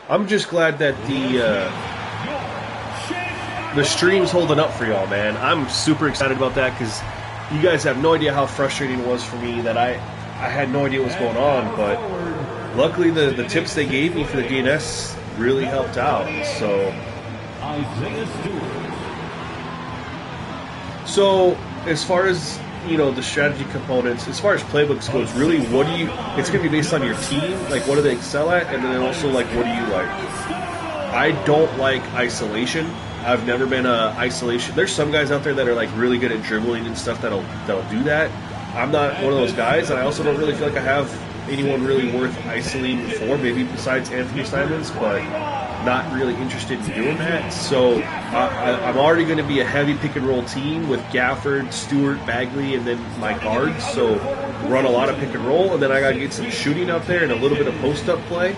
I'm just glad that the stream's holding up for y'all, man. I'm super excited about that because you guys have no idea how frustrating it was for me that I had no idea what was going on, but luckily the tips they gave me for the DNS really helped out. So as far as the strategy components, as far as playbooks goes, really, it's going to be based on your team, like what do they excel at, and then also like what do you like. I don't like isolation. I've never been a isolation. There's some guys out there that are like really good at dribbling and stuff that'll do that. I'm not one of those guys, and I also don't really feel like I have anyone really worth isolating for, maybe besides Anthony Simons, but not really interested in doing that. So I'm already going to be a heavy pick and roll team with Gafford, Stewart, Bagley, and then my guards. So run a lot of pick and roll, and then I got to get some shooting out there and a little bit of post up play.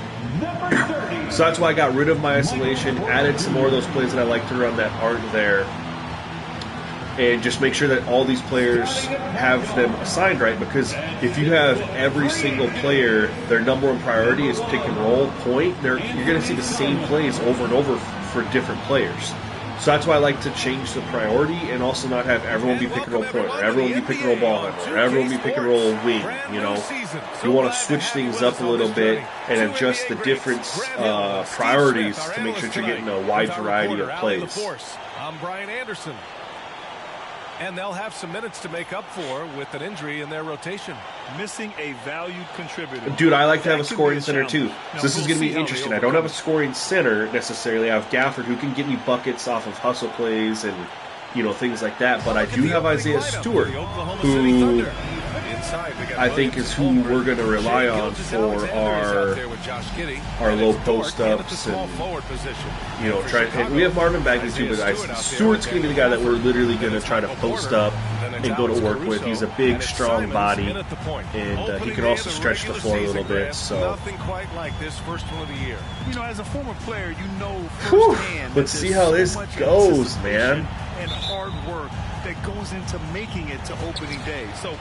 So that's why I got rid of my isolation, added some more of those plays that I like to run that aren't there, and just make sure that all these players have them assigned right, because if you have every single player, their number one priority is pick and roll point, you're going to see the same plays over and over for different players. So that's why I like to change the priority and also not have everyone be pick and roll point, or everyone be pick and roll ball hunter, or everyone be pick and roll wing. You want to switch things up a little bit and adjust the different priorities to make sure that you're getting a wide variety of plays. I'm Brian Anderson. And they'll have some minutes to make up for with an injury in their rotation. Missing a valued contributor. Dude, I like to have a scoring center too. So this is going to be interesting. I don't have a scoring center necessarily. I have Gafford who can get me buckets off of hustle plays and things like that. But I do have Isaiah Stewart, who I think is who we're going to rely on for our low post ups and and we have Marvin Bagley too, but Stewart's going to be the guy that we're literally going to try to post up and go to work with. He's a big, strong body, and he can also stretch the floor a little bit. So nothing quite like this first one of the year. As a former player, firsthand. Let's see how this goes, man. And hard work that goes into making it to opening day. So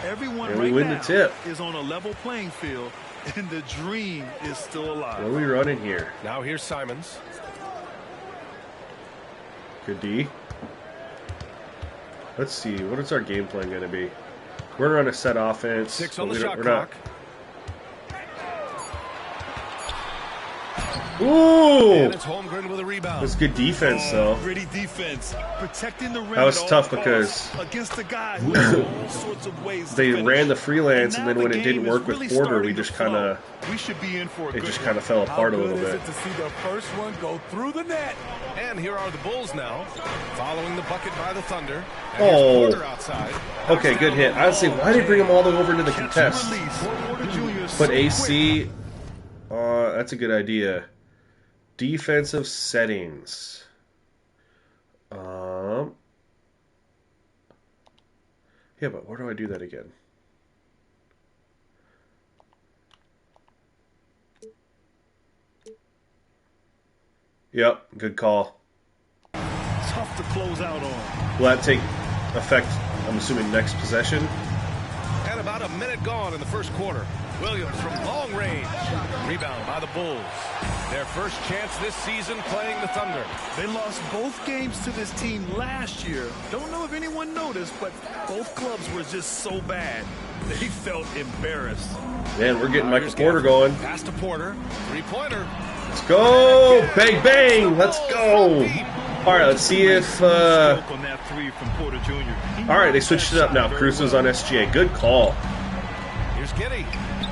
everyone and we win the tip. Is on a level playing field, and the dream is still alive. What are we running here? Now here's Simons. Good D. Let's see. What is our game plan going to be? We're going to run a set offense. 6 on the shot clock. Ooh! And it's Holmgren with a rebound. That's good defense, though. Gritty defense. Protecting the rim. That was tough because against the guy who has all sorts of ways they ran the freelance, and then when it didn't work with Porter, we just kind of fell apart a little bit. To see the first one go through the net. And here are the Bulls now, following the bucket by the Thunder. Oh. Porter outside. Okay, good hit. I would say, why did they bring him all the way over to the contest? But AC, that's a good idea. Defensive settings. Yeah, but where do I do that again? Yep, good call. Tough to close out on. Will that take effect, I'm assuming, next possession? And about a minute gone in the first quarter. Williams from long range. Rebound by the Bulls. Their first chance this season playing the Thunder. They lost both games to this team last year. Don't know if anyone noticed, but both clubs were just so bad. They felt embarrassed. Man, we're getting Michael Porter going. Pass to Porter. Three-pointer. Let's go! Bang, bang! Let's go! All right, let's see if... All right, they switched it up now. Caruso's on SGA. Good call. Here's Giddey.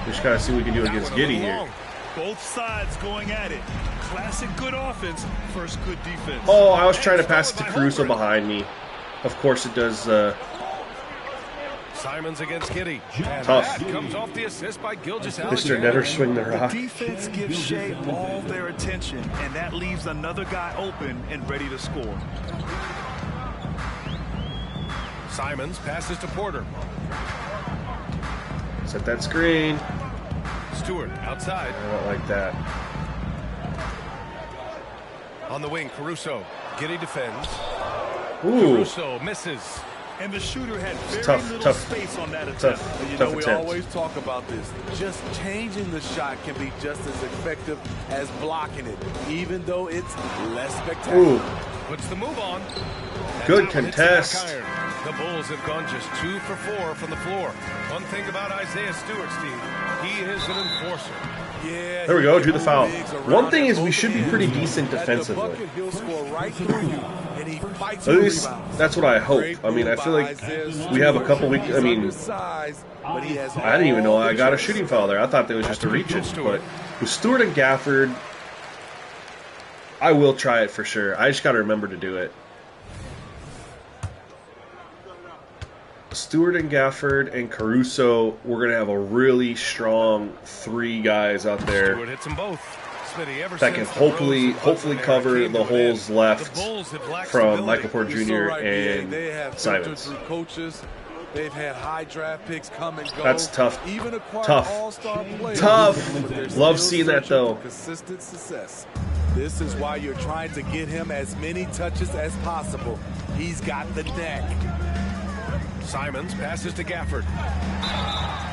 We just got to see what we can do against Giddey here. Both sides going at it. Classic good offense, first good defense. Oh, I was trying to pass it to Caruso behind me. Of course it does. Simons against Giddey. Tough. That comes off the assist by Gilgeous Mr. Never Swing the Rock. The defense gives Shea all their attention, and that leaves another guy open and ready to score. Simons passes to Porter. Set that screen. Stewart outside. I don't like that. On the wing, Caruso. Giddey defends. Ooh. Caruso misses. And the shooter had very tough, little tough, space on that attempt. tough, You tough know, we attempt. always talk about this. Just changing the shot can be just as effective as blocking it, even though it's less spectacular. Ooh, Puts the move on. And good that one hits the contest. back iron. The Bulls have gone just 2 for 4 from the floor. One thing about Isaiah Stewart, Steve, he is an enforcer. Yeah, There we go, drew the foul. bigs around One thing at is we both should be ends. pretty decent At the defensively. bucket, he'll score right through you, and he fights At for least rebounds. that's what I hope. Great I mean, I move feel by like Isaiah we have a Stewart. couple weeks. He's I mean, undersized, but he has I didn't even know all I the got a tricks. shooting foul there. I thought they was just a reach it. But with Stewart and Gafford, I will try it for sure. I just got to remember to do it. Stewart and Gafford and Caruso, we're going to have a really strong 3 guys out there Stewart hits them both. Smitty, ever that can since the hopefully Rose was there, cover came the to an holes end. left The Bulls have lacked from stability. Michael Porter You're so Jr. right, BA. and They have filtered Simons. through coaches. They've had high draft picks come and go. That's tough. Even acquired Tough. all-star players. Tough. But they're Love still seeing that, searching though. for consistent success. This is why you're trying to get him as many touches as possible. He's got the neck. Simons passes to Gafford.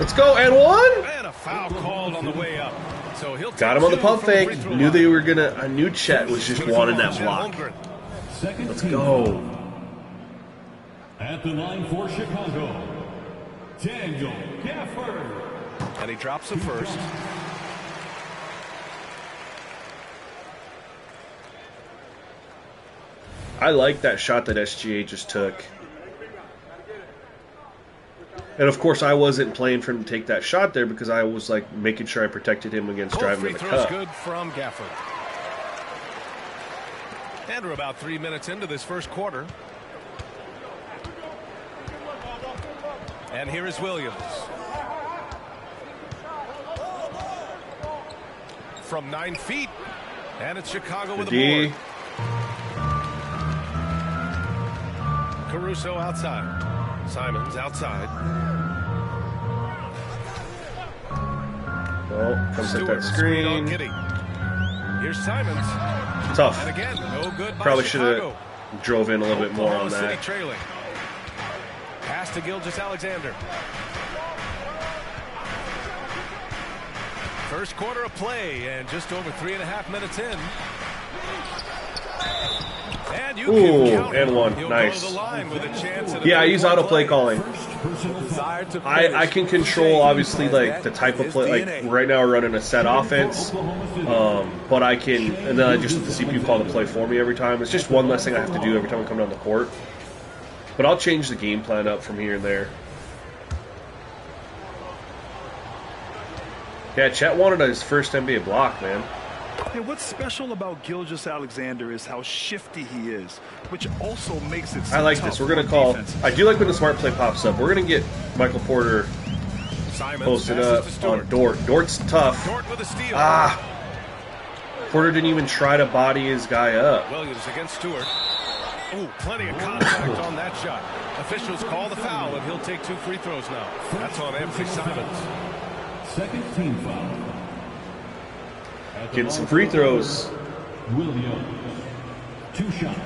Let's go, and one! And a foul called on the way up. So he'll Got take him on the 2 pump from the fake. free throw Knew line. they were gonna. I knew Chet was just wanting that Chet block. Holmgren. Let's go. At the line for Chicago, Daniel Gafford. And he drops the first. I like that shot that SGA just took. And of course, I wasn't playing for him to take that shot there because I was like making sure I protected him against Both driving free to the throws cup. good from Gafford. And we're about 3 minutes into this first quarter. And here is Williams. From 9 feet. And it's Chicago with a D. board. Caruso outside. Simons outside. Oh, comes hit Stewart that screen on screen. Giddy. Here's Simons. Tough. And again, no good by Probably should Chicago. have drove in a little bit more on Oklahoma City that. trailing. Pass to Gilgeous-Alexander. First quarter of play and just over 3.5 minutes in. And you Ooh, can count and him. one. He'll Nice. go to the line with a chance at a Yeah, I use 3-point autoplay play. calling. Desire to I can finish. control obviously Has like that the type in of his play. DNA. Like right now we're running a set offense, but I can, and then I just let the CPU call the play for me every time. It's just one less thing I have to do every time I come down the court. But I'll change the game plan up from here and there. Yeah, Chet wanted his first NBA block, man. And what's special about Gilgeous-Alexander is how shifty he is, which also makes it so I like tough this. We're gonna on call. defense. I do like when the smart play pops up. We're gonna get Michael Porter Simons posted passes up to Stewart. on Dort. Dort's tough. Dort with a steal. Ah, Porter didn't even try to body his guy up. Williams against Stewart. Ooh, plenty of contact on that shot. Officials call the foul, and he'll take 2 free throws now. That's on Anthony Simons. Second team foul. At the Getting some line free for throws. Williams. 2 shots.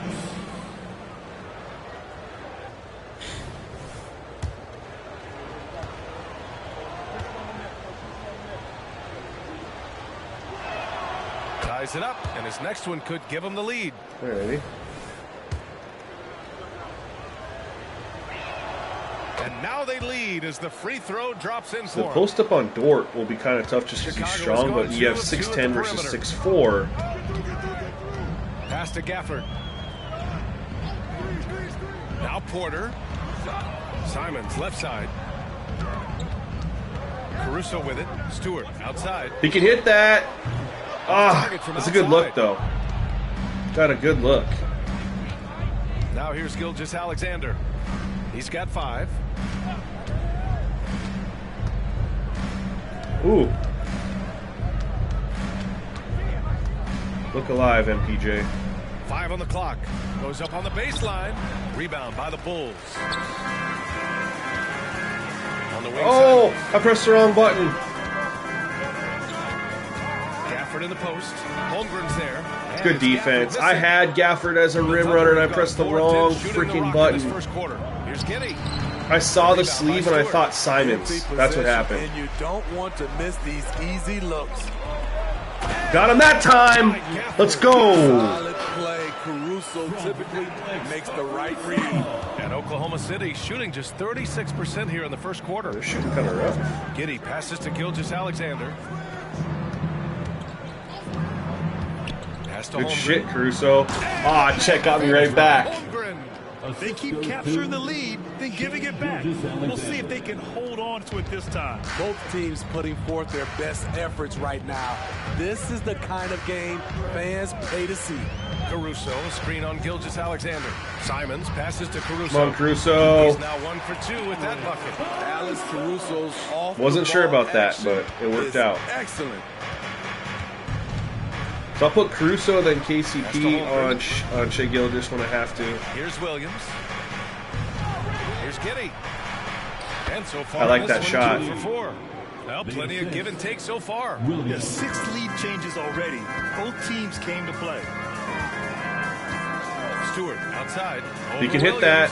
Ties it up, and his next one could give him the lead. Alrighty. And now they lead as the free throw drops in The for him. post up on Dort will be kind of tough just because he's Chicago has strong, gone but you have 2 of 2 at 6'10 the versus perimeter. 6'4. Pass to Gafford. Now Porter. Simons left side. Caruso with it. Stewart outside. He can hit that. Ah, Target from that's a good look, outside. though. Got a good look. Now here's Gilgeous-Alexander. He's got 5. Ooh. Look alive, MPJ. 5 on the clock. Goes up on the baseline. Rebound by the Bulls. On the wing Oh, side. I pressed the wrong button. Gafford in the post. Holmgren's there. And Good it's Gafford defense. missing. I had Gafford as a rim runner, and I pressed the wrong freaking button. First quarter. Here's Giddy. I saw the sleeve and I thought Simons. That's what happened. And you don't want to miss these easy looks. Got him that time. Let's go. Solid play. Caruso typically makes the right read. And Oklahoma City shooting just 36% here in the first quarter. They're shooting kind of rough. Giddy passes to Gilgeous-Alexander. Pass to Good Holmgren. shit, Caruso. Ah, Chet got me right back. Holmgren. They keep capturing the lead, then giving it back. We'll see if they can hold on to it this time. Both teams putting forth their best efforts right now. This is the kind of game fans pay to see. Caruso, a screen on Gilgeous-Alexander. Simons passes to Caruso. Come on, Caruso. He's now 1 for 2 with that bucket. Alex Caruso's off. Wasn't sure about that, but it worked out. Excellent. So I'll put Caruso then KCP on Shea Gilgeous when I have to. Here's Williams. Here's Giddy. And so far, I like this that one, shot. 2 for 4. Well, plenty of give and take so far. Yeah, 6 lead changes already. Both teams came to play. Stewart outside. He can hit that.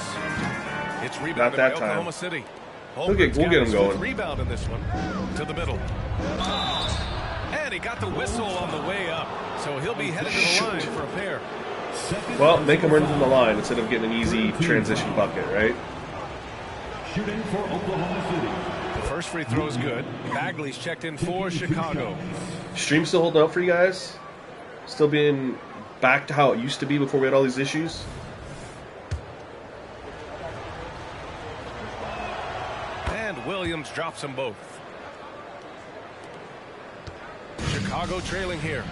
It's rebounded Not that by time. Oklahoma City. We'll get him going. Rebound in this one to the middle. And he got the whistle on the way up, so he'll be headed to the line for a pair. Well, make him run from the line instead of getting an easy transition bucket, right? Shooting for Oklahoma City. The first free throw is good. Bagley's checked in for Chicago. Stream still holding up for you guys? Still being back to how it used to be before we had all these issues? And Williams drops them both. Chicago trailing here.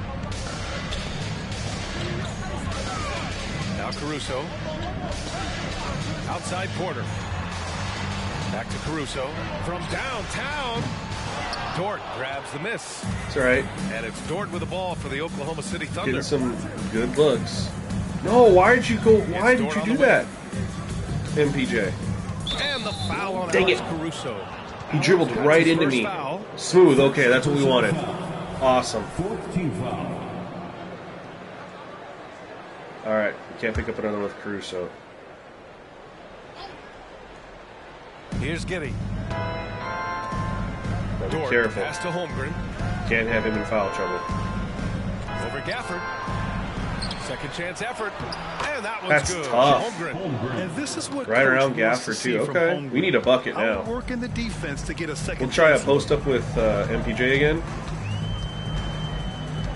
Now Caruso. Outside Porter. Back to Caruso. From downtown. Dort grabs the miss. It's all right. And it's Dort with the ball for the Oklahoma City Thunder. Getting some good looks. No, why did you go? Why did you do that, MPJ? And the foul on Dang Alex it. Caruso. He dribbled right His into first me. foul. Smooth. Okay, that's what we wanted. Awesome. Fourth team foul. All right, we can't pick up another one with Caruso. Here's Giddy. Gotta be Dort careful. pass to Holmgren. Can't have him in foul trouble. Over Gafford. Second chance effort. And that one's That's good. tough. Holmgren. And this is what Right Coach around wants to Gafford, see too. from Okay. Holmgren. We need a bucket now. Outworking the defense to get a second We'll try a chance. post up with MPJ again.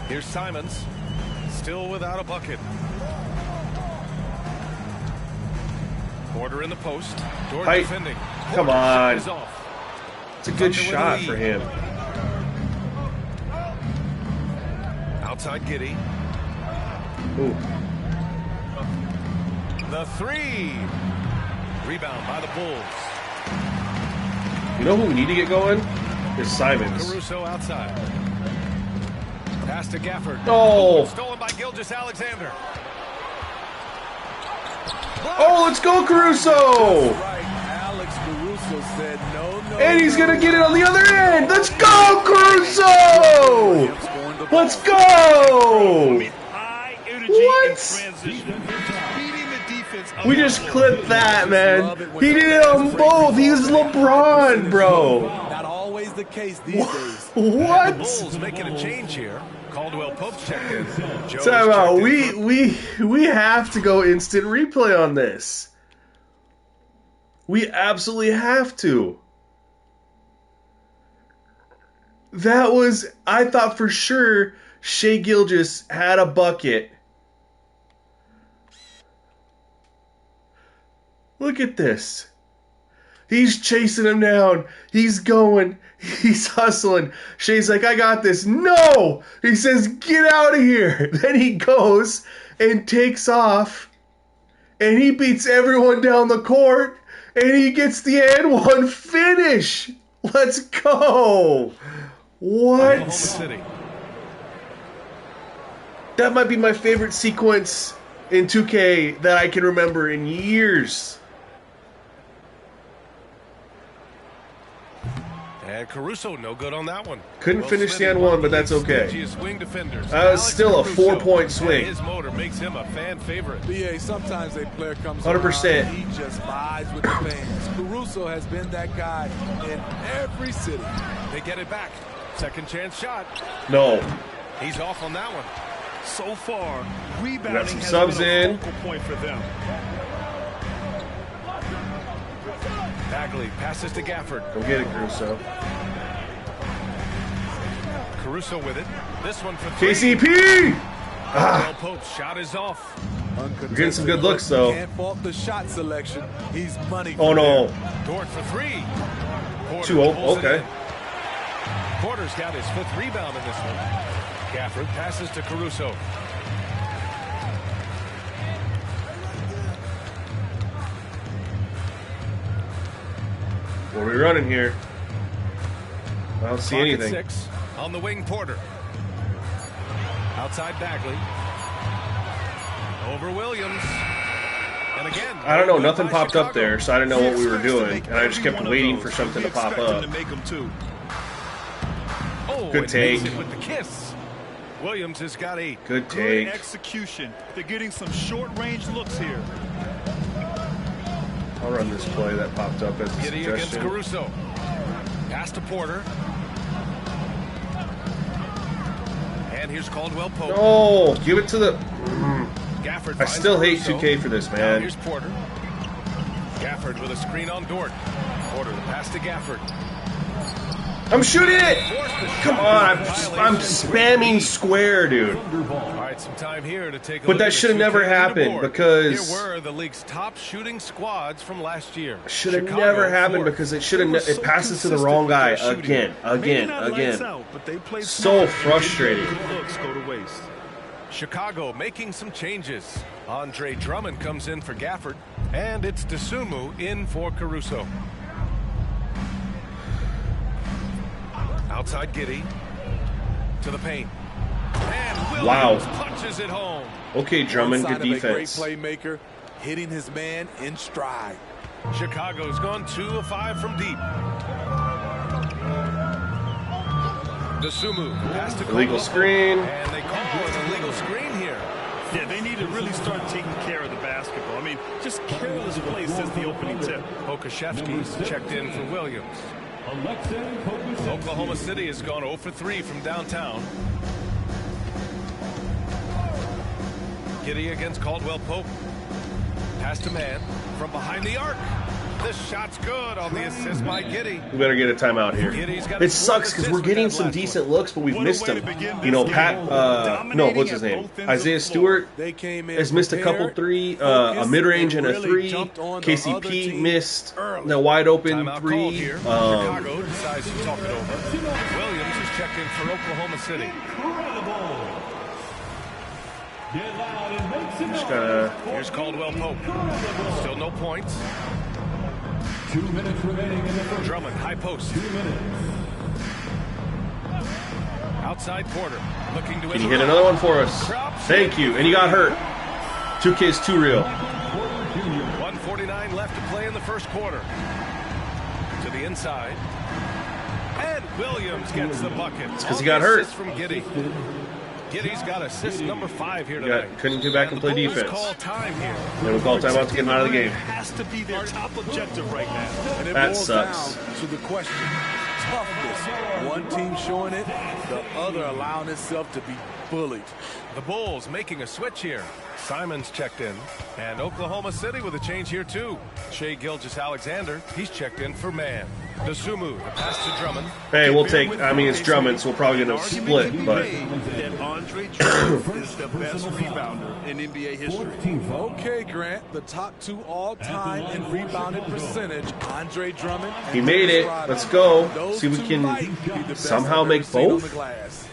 Here's Simons. Still without a bucket. Porter in the post. Dort Height. defending. Come Porter's shot on. is off. It's a good Thunder with shot the for lead. him. Outside Giddy. Ooh. The three. Rebound by the Bulls. You know who we need to get going? Is Simons. Caruso outside. Pass to Gafford. Oh. Stolen by Gilgeous-Alexander. Oh, let's go, Caruso! Right. Alex Caruso said no. And he's gonna get it on the other end. Let's go, Caruso! Let's go! High energy What? in transition. Beating the defense. We just clipped that, man. He did it on both. He was LeBron, bro. Not always the case these days. What? Bulls making a change here. Caldwell Pope's checked in. Joe's Time out. checked in for- We have to go instant replay on this. We absolutely have to. That was, I thought for sure Shea Gilgeous had a bucket. Look at this. He's chasing him down. He's going. He's hustling. Shea's like, I got this. No! He says, get out of here. Then he goes and takes off. And he beats everyone down the court. And he gets the and one finish. Let's go. Oklahoma What? City. That might be my favorite sequence in 2K that I can remember in years. And Caruso, no good on that one. Couldn't finish the N1, but that's okay. Swing defenders. Still a 4-point swing. His motor makes him a fan favorite. BA, sometimes a player comes 100%. around, he just vibes with the fans. Caruso has been that guy in every city. They get it back. Second chance shot. No. He's off on that one. So far, rebounding Got some has subs been a in. focal point for them. Bagley passes to Gafford. Go get it, Caruso. Caruso with it. This one for three. KCP! Well, Pope's shot is off. We're getting some good looks, though. Can't fault the shot selection. He's money. Oh, no. Dort for three. Porter 2-0. pulls it Okay. in. Porter's got his 5th rebound in this one. Gafford passes to Caruso. What are we running here? I don't see Clock at anything. 6. On the wing, Porter. Outside Bagley. Over Williams. And again. I don't know. good Nothing by popped up Chicago. there, so I didn't know what we were Expects to doing. make And I just every kept one of waiting those. for something We to pop expect him up. to make them too. Oh, Good and take. makes it with the kiss. Williams has got 8. Good Good take. execution. They're getting some short-range looks here. I'll run this play that popped up as a Giddy against suggestion. Caruso. Pass to Porter. And here's Caldwell Pope. Oh, give it to the... Gafford I finds still hate Caruso. 2K for this, Now man. here's Porter. Gafford with a screen on Dort. Porter the pass to Gafford. I'm shooting it! Forced the Come shot. on, I'm spamming square, dude. All right, some time here to take a But look that at the should have never 2K happened leaderboard. because- Here were the league's top shooting squads from last year. Should have Chicago, never happened 4th. because it should They have. were It so passes to the consistent wrong with guy their shooting. again. Maybe not lights Again. out, but they played So smart and didn't let frustrating. good looks go to waste. Chicago making some changes. Andre Drummond comes in for Gafford, and it's Dosunmu in for Caruso. Outside Giddy to the paint. And Williams punches it home. Okay, Drummond, One good sign of a great defense. playmaker, hitting his man in stride. Chicago's gone 2 of 5 from deep. Dosunmu pass to Illegal Caldwell. screen. And they call an illegal screen here. Yeah, they need to really start taking care of the basketball. I mean, just careless play since the opening tip. Pokashevsky's checked in for Williams. Oklahoma City has gone 0 for 3 from downtown. Giddy against Caldwell Pope. Pass to man from behind the arc. This shot's good on the assist by Giddy. We better get a timeout here. Giddy's got It his sucks fourth because assist we're with getting that some last decent looks, but we've What a missed way to them. begin You know, this Pat. game. No, what's Dominating his at name? both ends of Isaiah the floor. Stewart They came in has missed a couple prepared, three, a focused, mid-range and and a really three. jumped on the other KCP team missed early. the wide open Timeout called three. here. Chicago decides to talk it over. Williams is checked in for Oklahoma City. Just gotta. Here's Caldwell Pope. Still no points. 2 minutes remaining in the first. Drummond, high post. 2 minutes. Outside Porter. Looking to Can you hit another one for us? Thank you. And you got hurt. 2K's too real. 1:49 left to play in the first quarter. To the inside. And Williams gets the bucket. It's 'cause he got hurt. From Giddy. Giddy's got assist number 5 here Got- tonight. couldn't get back and play the Bulls defense. Call time here. Then we call timeout to get him out of the game. Has to be their top objective right now. And it That boils sucks. down to the question. Toughness. One team showing it, the other allowing itself to be bullied. The Bulls making a switch here. Simons checked in. And Oklahoma City with a change here too. Shea Gilgeous-Alexander, he's checked in for man. Dosunmu, the pass to Drummond. Hey, we'll take. I mean, it's Drummond, so we're probably gonna split. But that Andre Drummond is the best rebounder in NBA history. 14 foul. Okay, Grant, the top 2 all-time in rebounded percentage, Andre Drummond. And he made Dennis it. Rodman. Let's go. Those See if we two can might be the best somehow I've make ever seen on both. the glass.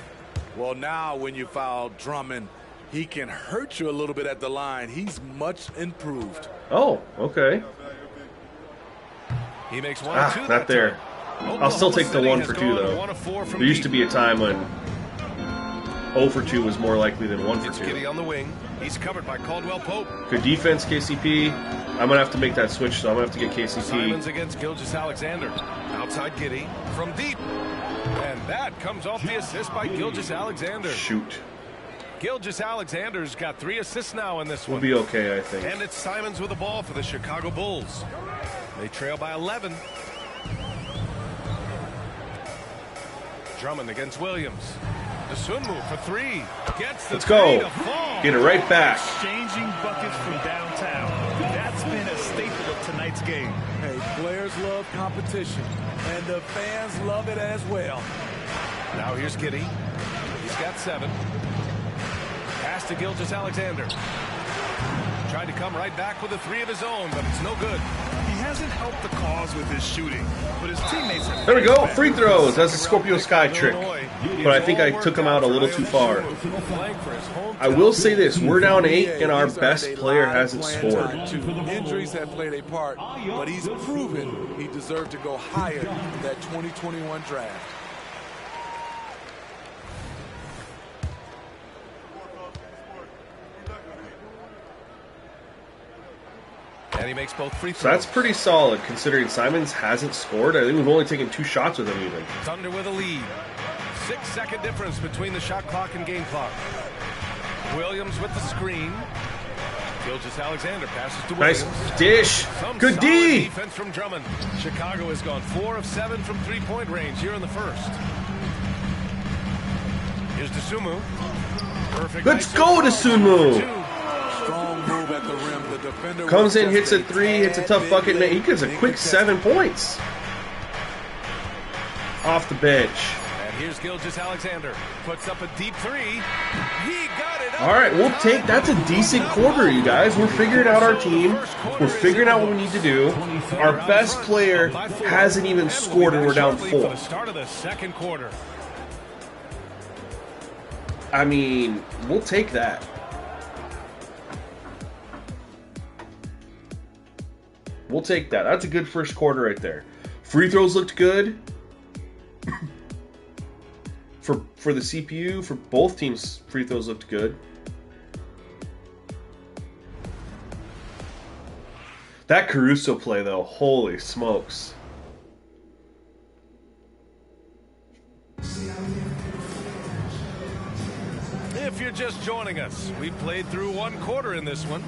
Well, now when you foul Drummond, he can hurt you a little bit at the line. He's much improved. Oh, okay. He makes 1 of 2 Not there. time. I'll still Oklahoma take the City 1 has for 2 gone though. 1 of 4 from There used to deep. be a time when 0 for 2 was more likely than 1 for It's 2. Giddey on the wing. He's covered by Caldwell Pope. Good defense, KCP. I'm going to have to make that switch, so I'm going to have to get KCP. Simons against Gilgeous-Alexander. Outside Giddey from deep. And that comes off the assist by Gilgeous-Alexander. Shoot. Gilgeous-Alexander's got 3 assists now in this one. We'll be okay, I think. And it's Simons with the ball for the Chicago Bulls. They trail by 11. Drummond against Williams. Dosunmu for 3. Gets the Let's go. to fall. Get it right back. Exchanging buckets from downtown. That's been a staple of tonight's game. Hey, players love competition, and the fans love it as well. Now here's Giddey. He's got 7. Pass to Gilgeous-Alexander. Tried to come right back with a 3 of his own, but it's no good. He hasn't helped the cause with his shooting, but his teammates have... There we go. Free throws. That's a Scorpio Sky trick. But I think I took him out a little too far. I will say this. We're down 8, and our best player hasn't scored. Injuries have played a part, but he's proven he deserved to go higher in that 2021 draft. And he makes both free throws. So that's pretty solid, considering Simons hasn't scored. I think we've only taken 2 shots with him, even. Thunder with a lead. 6-second difference between the shot clock and game clock. Williams with the screen. Gilgeous-Alexander passes to Williams. Nice dish. Good solid D. defense from Drummond. Chicago has gone 4 of 7 from 3-point range here in the first. Here's Dosunmu. Perfect. Let's go, Dosunmu. Strong move at the rim. The defender Comes in, hits a 3, hits a tough bucket, man. He gets a quick 7 points. Off the bench. And here's Gilgeous-Alexander. Puts up a deep 3. He got it up. All right, we'll take. That's a decent quarter, you guys. We're figuring out our team. We're figuring out what we need to do. Our best player hasn't even scored, and we're down 4. For the start of the second quarter. I mean, we'll take that. We'll take that. That's a good first quarter right there. Free throws looked good. For the CPU, for both teams, free throws looked good. That Caruso play, though, holy smokes. If you're just joining us, we played through 1 quarter in this one.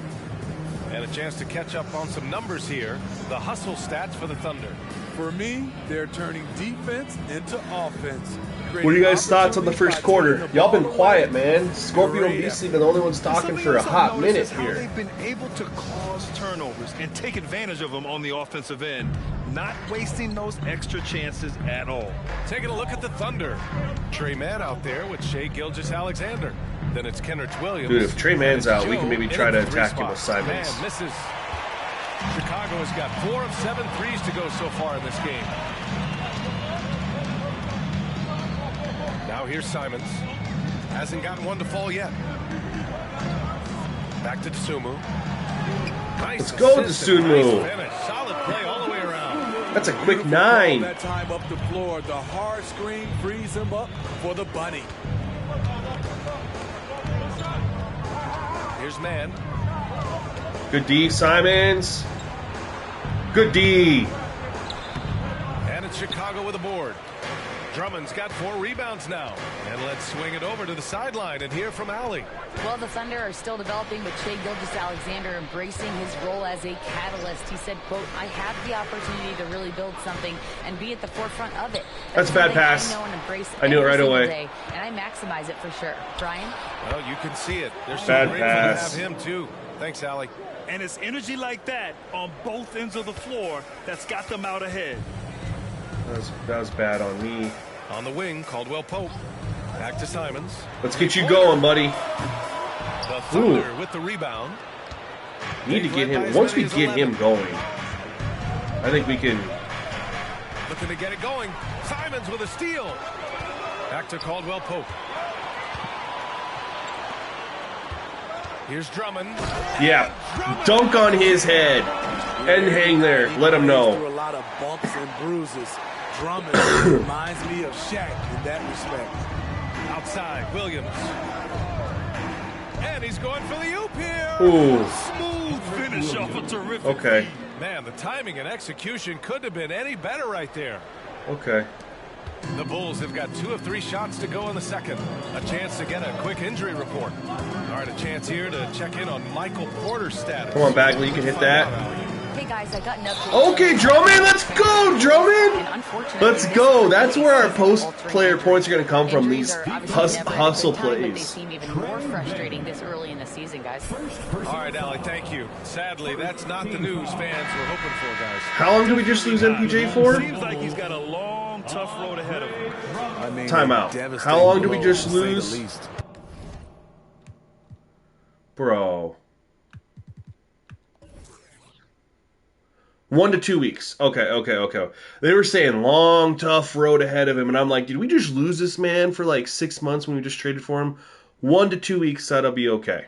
And a chance to catch up on some numbers here. The hustle stats for the Thunder. For me, they're turning defense into offense. What are you guys' thoughts on the first quarter? Y'all been quiet, man. Scorpio and Beastly been the only ones talking for a hot minute here. They've been able to cause turnovers and take advantage of them on the offensive end, not wasting those extra chances at all. Taking a look at the Thunder. Trey Mann out there with Shai Gilgeous-Alexander. Then it's Kenrich Williams. Dude, if Trey Mann's out, we can maybe try to in the 3 attack him with spot. Simons. Man misses. Chicago has got 4 of 7 threes to go so far in this game. Now here's Simons. Hasn't gotten one to fall yet. Back to Dosunmu. Nice Let's go, assist and Dosunmu. nice finish. Solid play all the way around. That's a quick 9. That time up the floor, the hard screen frees him up for the bunny. Here's Mann. Good D, Simons. Good D. And it's Chicago with a board. Drummond's got 4 rebounds now. And let's swing it over to the sideline and hear from Allie. Well, the Thunder are still developing, but Shai Gilgeous-Alexander embracing his role as a catalyst. He said, quote, I have the opportunity to really build something and be at the forefront of it. That's a bad something pass. I know and embrace I knew it every right single away. day, and I maximize it for sure. Brian? Well, you can see it. They're so Bad grateful pass. to have him, too. Thanks, Allie. And it's energy like that on both ends of the floor that's got them out ahead. That was bad on me. On the wing, Caldwell Pope. Back to Simons. Let's get you going, buddy. The Thunder with the rebound. Need to get him. Once we get him going, I think we can. Looking to get it going. Simons with a steal. Back to Caldwell Pope. Here's Drummond. Yeah, dunk on his head and hang there. Let him know. Through a lot of bumps and bruises. Drummond reminds me of Shaq in that respect. Now Outside, Williams. And he's going for the oop here. Ooh. Smooth finish off a terrific. Okay. Man, the timing and execution couldn't have been any better right there. Okay. The Bulls have got 2 of 3 shots to go in the second. A chance to get a quick injury report. All right, a chance here to check in on Michael Porter's status. Come on, Bagley, you can hit that. Hey guys, I got an update. Okay, Drummond, let's go, Drummond. Let's go. That's where our post-player points are going to come from. These hustle plays. They seem even more frustrating this early in the season, guys. All right, Allie, thank you. Sadly, that's not the news fans were hoping for, guys. How long do we just lose MPJ for? Seems like he's got a long, tough road ahead of him. I mean, Timeout. How long do we just blow, to say the lose? least. Bro. 1 to 2 weeks. Okay. They were saying long, tough road ahead of him, and I'm like, did we just lose this man for like 6 months when we just traded for him? 1 to 2 weeks, that'll be okay.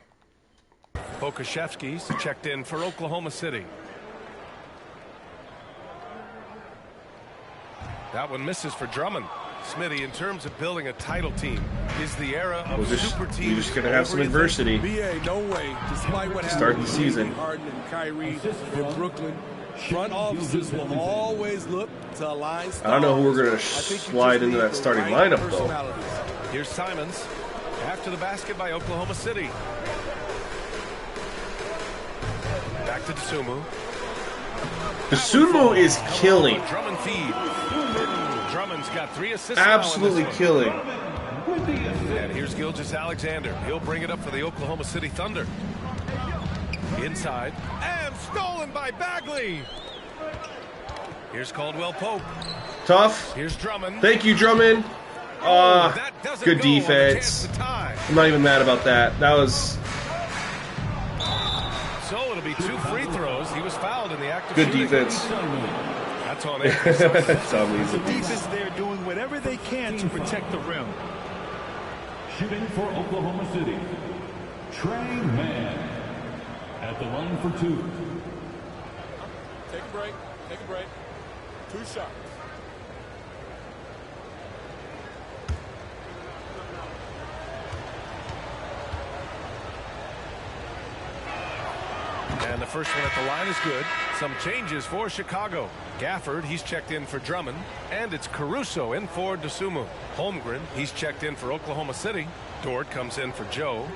Pokusevski's checked in for Oklahoma City. That one misses for Drummond. Smitty, in terms of building a title team, is the era of super teams. We're just gonna have some adversity. BA, no way. Despite what Start happened the season. with Harden and Kyrie in Brooklyn, front offices will always look to align stars. I don't know who we're gonna I think you slide just into need that the starting right lineup, though. personalities. Here's Simons. After the basket by Oklahoma City. Back to Dosunmu. Dosunmu is killing. Drummond feed. Drummond's got 3 assists. Absolutely now in this killing. one. And here's Gilgeous-Alexander. He'll bring it up for the Oklahoma City Thunder. Inside. And stolen by Bagley. Here's Caldwell Pope. Tough. Here's Drummond. Thank you, Drummond. That doesn't Good go on the defense. chance to tie. I'm not even mad about that. That was So it'll be 2 free throws. He was fouled in the act of good shooting. defense. That's on Sumley's The a beast. defense there doing whatever they can to protect the rim. Shooting for Oklahoma City, Trey Mann. At the line for 2. Take a break. Take a break. 2 shots. And the first one at the line is good. Some changes for Chicago. Gafford, he's checked in for Drummond. And it's Caruso in for Dosunmu. Holmgren, he's checked in for Oklahoma City. Dort comes in for Joe.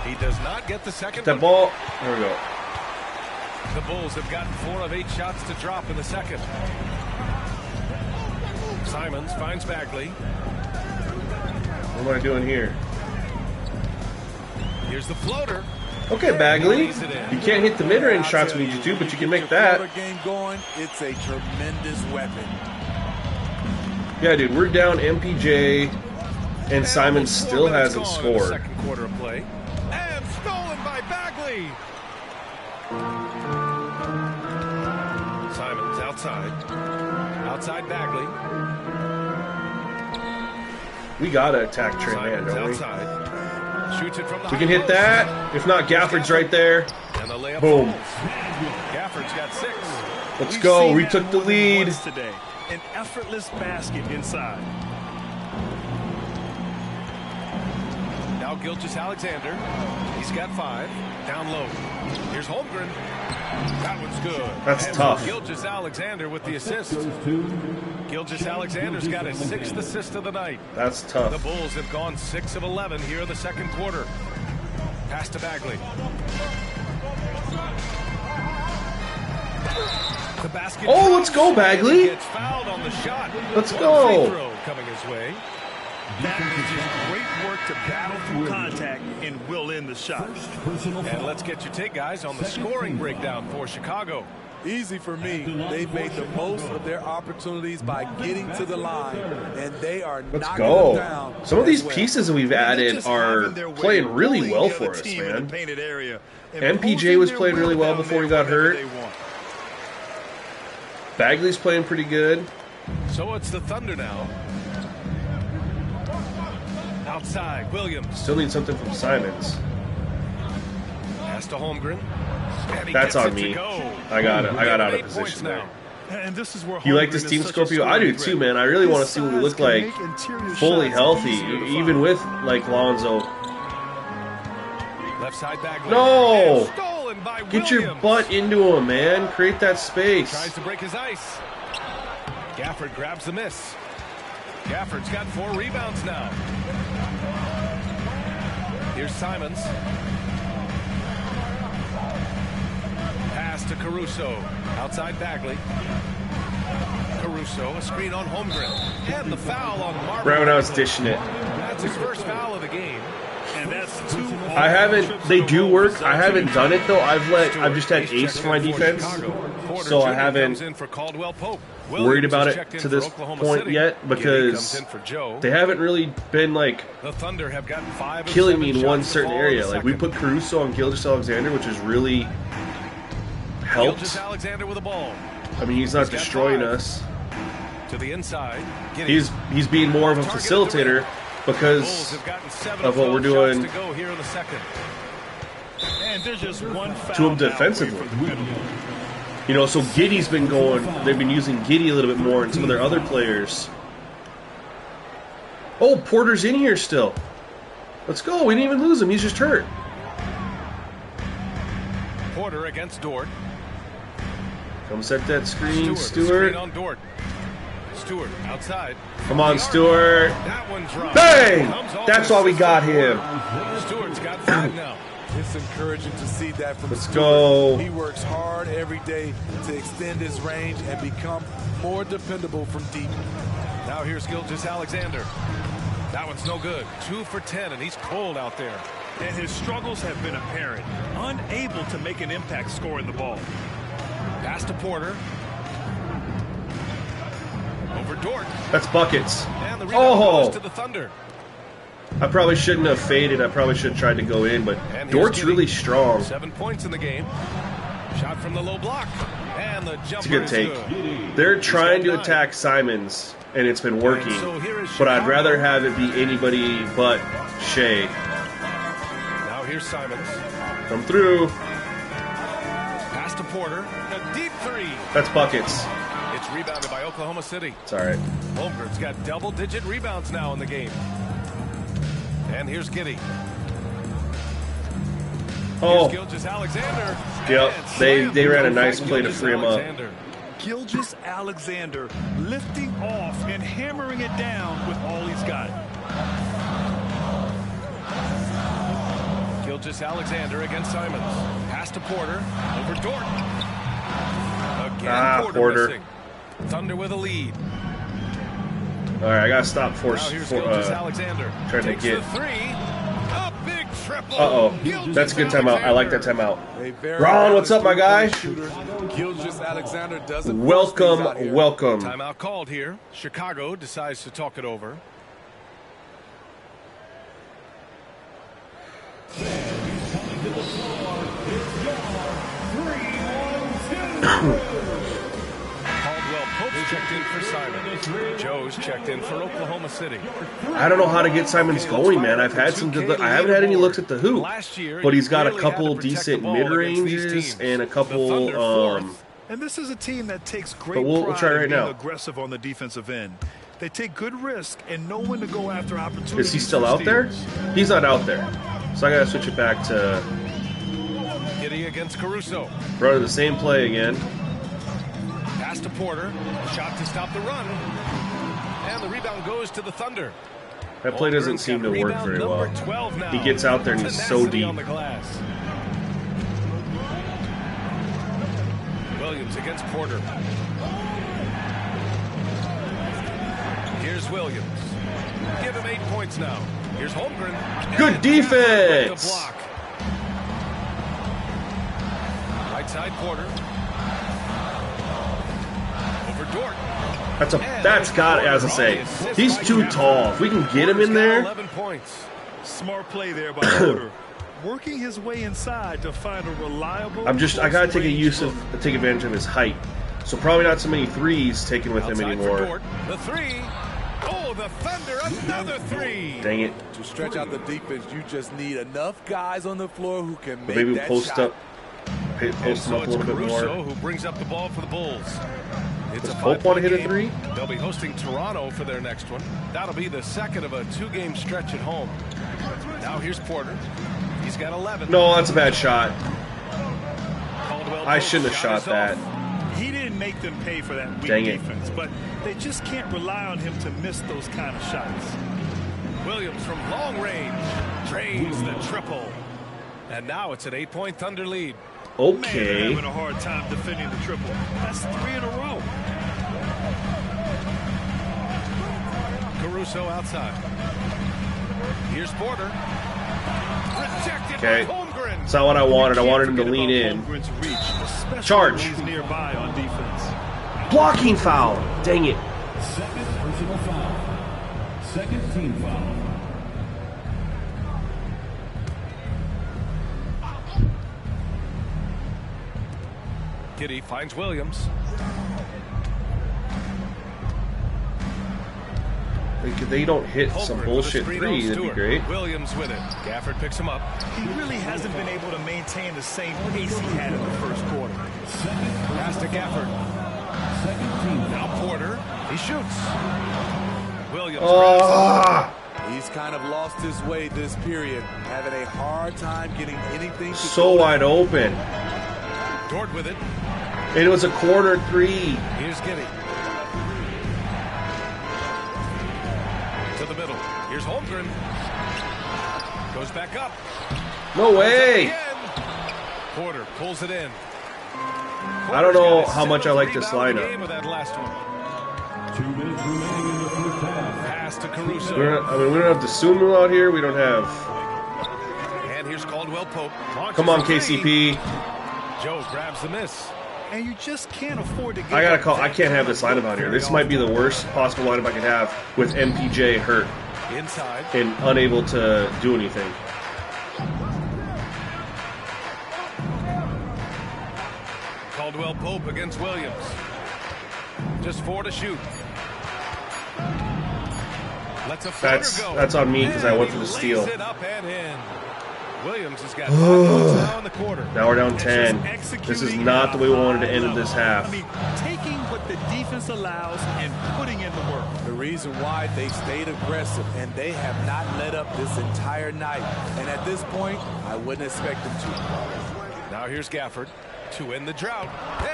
He does not get the second That one. ball. There we go. The Bulls have gotten 4 of 8 shots to drop in the second. Simons finds Bagley. What am I doing here? Here's the floater. Okay, Bagley. Lays it in. You can't hit the mid-range shots we need you to, but you can make that. Floater game going, it's a tremendous weapon. Yeah, dude, we're down MPJ, and Simon almost 4 still minutes hasn't gone in the scored. second quarter of play. And stolen by Bagley. Simons outside. Outside Bagley. We gotta attack Trey Mann, Simons don't we? outside. Shoots it from the We high can hit post. that. If not, Gafford's right there. And the layup Boom. falls. Gafford's got 6. Let's We've go. seen We that took the more than lead. once today. An effortless basket inside. Now Gilgeous-Alexander. He's got 5. Down low. Here's Holmgren. That one's good. That's And tough. Gilgeous-Alexander with the assist. Goes to Gilgeous-Alexander's got his 6th assist of the night. That's The tough. Bulls have gone 6 of 11 here in the second quarter. Pass to Bagley. The basket. Oh, let's go, Bagley. Gets fouled on the shot. Let's One go. free throw coming his way. That is just great work to battle through contact and will end the shot. personal And foul. let's get your take, guys, on the scoring breakdown for Chicago. Easy for me. They've made the most of their opportunities by getting to the line, and they are Let's knocking them go. down. Some of as these well. pieces that we've added are playing really well for us, man. MPJ was playing really well before he got hurt. Bagley's playing pretty good. So it's the Thunder now. Outside, Williams. Still need something from Simons. Pass to Holmgren. And he That's gets on it to me. go. I got it. I got out of 8 points position there. now. And this is where You like Holmgren this is team, such a Scorpio? I do scoring too, threat. man. I really want to His see what we size look can like make interior fully shots healthy, easier to even find. with like Lonzo. Left side back. No! And stolen by Get your Williams. butt into him, man. Create that space. Tries to break his ice. Gafford grabs the miss. Gafford's got 4 rebounds now. Here's Simons. Pass to Caruso. Outside Bagley. Caruso, a screen on Holmgren. And the foul on Marvin. Right when I was Bagley. dishing it. That's his first foul of the game. And that's 2 I haven't. trips They in a do row work. I resulting haven't in done it though. I've just had He's Ace checked for my in defense, Chicago. Porter so I Jr. comes haven't in for Caldwell Pope. worried Williams about is it checked in to for this Oklahoma point City. yet Giddey because comes in for Joe. they haven't really been like The Thunder have gotten 5 of killing 7 me in one shots to certain fall in area. the Like we second. put Caruso on Gilgeous-Alexander, which has really helped. Gilgeous-Alexander with the ball I mean, he's not He's got destroying 5. us. to the inside. Giddey. He's being more of a Target at the facilitator rim. Bulls because have gotten 7 of what we're 12 doing shots to go here in the second. And there's just one foul to him now defensively. away from the penalty. You know, so Giddy's been going. They've been using Giddey a little bit more, and some of their other players. Oh, Porter's in here still. Let's go. We didn't even lose him. He's just hurt. Porter against Dort. Come set that screen, Stewart. Stewart. Screen on Dort. Stewart outside. Come on, Stewart. That one's right. Bang! Comes off That's the why we assist got from him. Porter. Stewart's got 5 now. It's encouraging to see that from Let's Stewart. go. He works hard every day to extend his range and become more dependable from deep. Now here's Gilgeous-Alexander. That one's no good. 2 for 10, and he's cold out there. And his struggles have been apparent. Unable to make an impact scoring the ball. Pass to Porter. Over Dort. That's buckets. And the rebound Oh! goes to the Thunder. I probably shouldn't have faded. I probably should have tried to go in, but And here's Dort's Giddey. really strong. 7 points in the game. Shot from the low block. And the jumper It's a good is take. good. They're trying to got 9. attack Simons, and it's been working. And so here is But I'd Chicago. rather have it be anybody but Shea. Now here's Simons. Come through. Pass to Porter. A deep 3. That's buckets. It's rebounded by Oklahoma City. It's all right. Holmgren's got double-digit rebounds now in the game. And here's Giddey. Oh, Here's Gilgeous-Alexander. Yep, And they slammed ran a by nice play to free him up. Gilgeous-Alexander. Gilgeous-Alexander lifting off and hammering it down with all he's got. Gilgeous-Alexander against Simons. Pass to Porter. Over Dort. Again, Porter. missing. Thunder with a lead. all right. I gotta stop Now here's Gilgeous-Alexander. trying to Takes get- the 3. A big triple. Uh-oh. That's a good timeout. I like that timeout. A very Ron, what's up, my guy? shooter. Gilgeous-Alexander doesn't force Welcome, things out here. welcome. Timeout called here. Chicago decides to talk it over. Caldwell Pope's checked in for Simon. Joe's checked in for Oklahoma City. I don't know how to get Simons going, man. I've had some good. I haven't had any looks at the hoop, Last year, but he's got a really had to couple protect decent the ball mid against these ranges teams. and a The Thunder couple. fourth. And this is a team that takes great But we'll pride try in right being now. aggressive on the defensive end. They take good risk and know when to go after opportunities. Is he still for out there? steals. He's not out there, so I gotta switch it back to Giddey against Caruso. running the same play again. Pass to Porter. Shot to stop the run. And the rebound goes to the Thunder. That play doesn't Holmgren's seem got to work rebound very number well. 12 now. He gets out there and he's so Tenacity deep. on the glass. Williams against Porter. Here's Williams. Give him 8 points now. Here's Holmgren. Good And defense. Gafford with the block. Right side Porter. Over Dort. That's got as I say. He's too tall. If we can get him in there, 11 points. Smart play there by Porter. Working his way inside to find a reliable. I gotta take close-range look. take advantage of his height. So probably not so many threes taken with him Outside for anymore. Dort. The 3. Oh, Oh, the Thunder, another three. Dang it. To stretch out the defense, you just need enough guys on the floor who can make Maybe that post shot. up. Post him up a little bit more. Caruso who brings up the ball for the Bulls. It's Does a Pope want to hit a game. three? They'll be hosting Toronto for their next one. That'll be the second of a two-game stretch at home. Now here's Porter. He's got 11. No, that's a bad shot. Caldwell I Pope shouldn't have shot is that. off. He didn't make them pay for that weak Dang it. defense, but they just can't rely on him to miss those kind of shots. Williams from long range drains the triple. And now it's an 8-point Thunder lead. Man, they're Okay. having a hard time defending the triple. That's 3 in a row. Caruso outside. Here's Porter. Rejected Okay. by Holmgren. That's not what I wanted. I wanted him to Forget lean about in. Holmgren's reach, especially Charge. when he's nearby on defense. Blocking foul. Dang it. Second personal foul. Second team foul. Giddey finds Williams. Like, if they don't hit some Holmgren bullshit with a screen on three, that'd be Stewart. great. Williams with it. Gafford picks him up. He really hasn't been able to maintain the same pace he had in the first quarter. Pass to Gafford. Second team foul. Now Porter. He shoots. Williams Ah, He's kind of lost his way this period, having a hard time getting anything to so go. wide open. Dort with it. And it was a corner three. Here's Giddey. To the middle. Here's Holmgren. Goes back up. No way. Again. Porter pulls it in. I don't know how much I like this lineup. Game of that last one. 2 minutes remaining in the first half. Pass to We Caruso. don't have the Sumu out here. We don't have. And here's Caldwell Pope. Launches Come on, a three. KCP. Joe grabs the miss. And you just can't afford to give I gotta up call. that I can't have this lineup out here. This might be the worst possible lineup I could have with MPJ hurt Inside. and unable to do anything. Caldwell Pope against Williams. Just 4 to shoot. Lets a floater go. That's on me because I went for the And he steal. lays it up and in. Williams has got 5 points now in the quarter. Now we're down Just 10. This is not the way we wanted to end this half. I mean, taking what the defense allows and putting in the work. The reason why they stayed aggressive and they have not let up this entire night. And at this point, I wouldn't expect them to. Now here's Gafford to end the drought.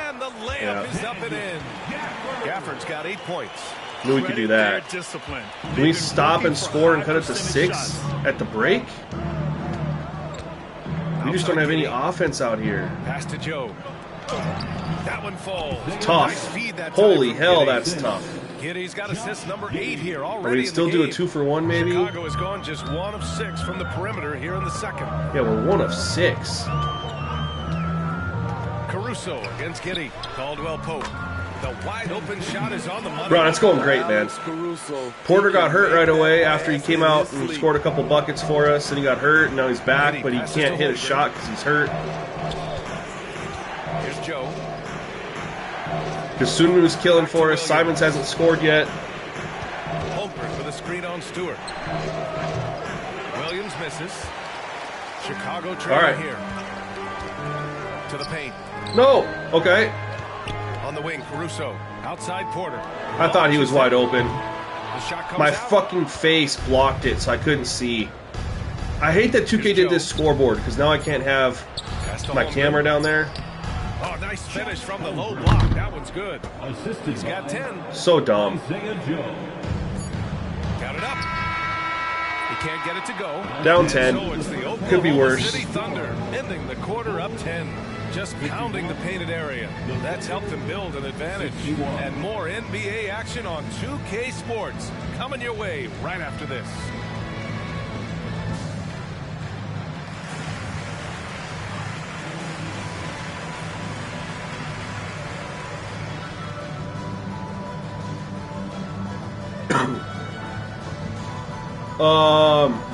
And the layup Yeah. is up and in. Gafford's got 8 points. Knew we could do that. Their discipline. Can we stop and score and cut it to 6 at the break? We just don't have any offense out here. Pass to Joe. That one falls. Tough. Nice feed that time Holy from hell, Giddey. that's tough. Giddey's got assist number 8 here Are already. we still in the do a game. 2-for-1 maybe? Chicago has gone just 1 of 6 from the perimeter here in the second. Yeah, we're 1 of 6. Caruso against Giddey. Caldwell Pope. The wide open shot is on the money. Bro, it's going great, man. Alex Caruso, Porter he got can hurt make right that away after he pass came in out his and sleep. scored a couple buckets for us, and he got hurt, and now he's back, Giddey but he passes can't to hit a Holmgren. shot because he's hurt. Here's Joe. Kasunu's killing for us. Simons hasn't scored yet. Holmgren with a screen on Stewart. Williams misses. Chicago trailing All right. here. To the paint. No. Okay. On the wing, Caruso. Outside Porter. I thought he was wide open. The shot comes My out. fucking face blocked it, so I couldn't see. I hate that 2K did this scoreboard because now I can't have Pass to my Holmgren. camera down there. Oh, nice finish from the low block. That one's good. Assisted He's got 10. So dumb. Isaiah Joe. Got it up. He can't get it to go. Down So 10. it's the Could be Oklahoma worse. City Thunder ending the quarter up 10. Just pounding the painted area. That's helped them build an advantage. And more NBA action on 2K Sports. Coming your way right after this.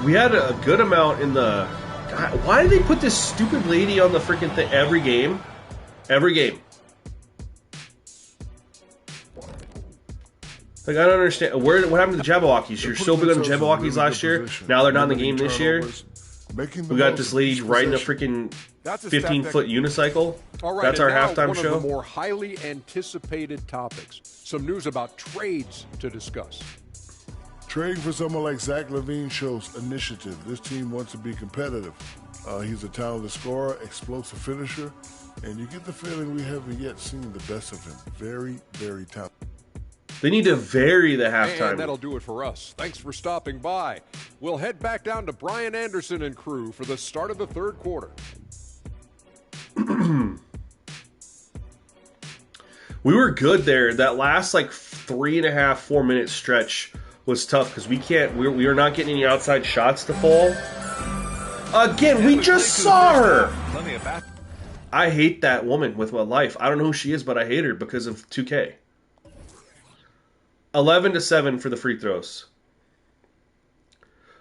We had a good amount in the. God, why did they put this stupid lady on the freaking thing every game? Every game. Like, I don't understand. What happened to the Jabbawockees? You're so big on the Jabbawockees last year. Now they're not in the game this year. We got this lady riding a freaking 15-foot unicycle. All right, that's our now halftime one show. Of the more highly anticipated topics. Some news about trades to discuss. Trading for someone like Zach LaVine shows initiative. This team wants to be competitive. He's a talented scorer, explosive finisher, and you get the feeling we haven't yet seen the best of him. Very, very talented. They need to vary the halftime. And that'll do it for us. Thanks for stopping by. We'll head back down to Brian Anderson and crew for the start of the third quarter. We were good there. That last like 3.5, 4 minute stretch was tough because we are not getting any outside shots to fall. Again, we just saw her. I hate that woman with my life. I don't know who she is, but I hate her because of 2K. 11-7 for the free throws.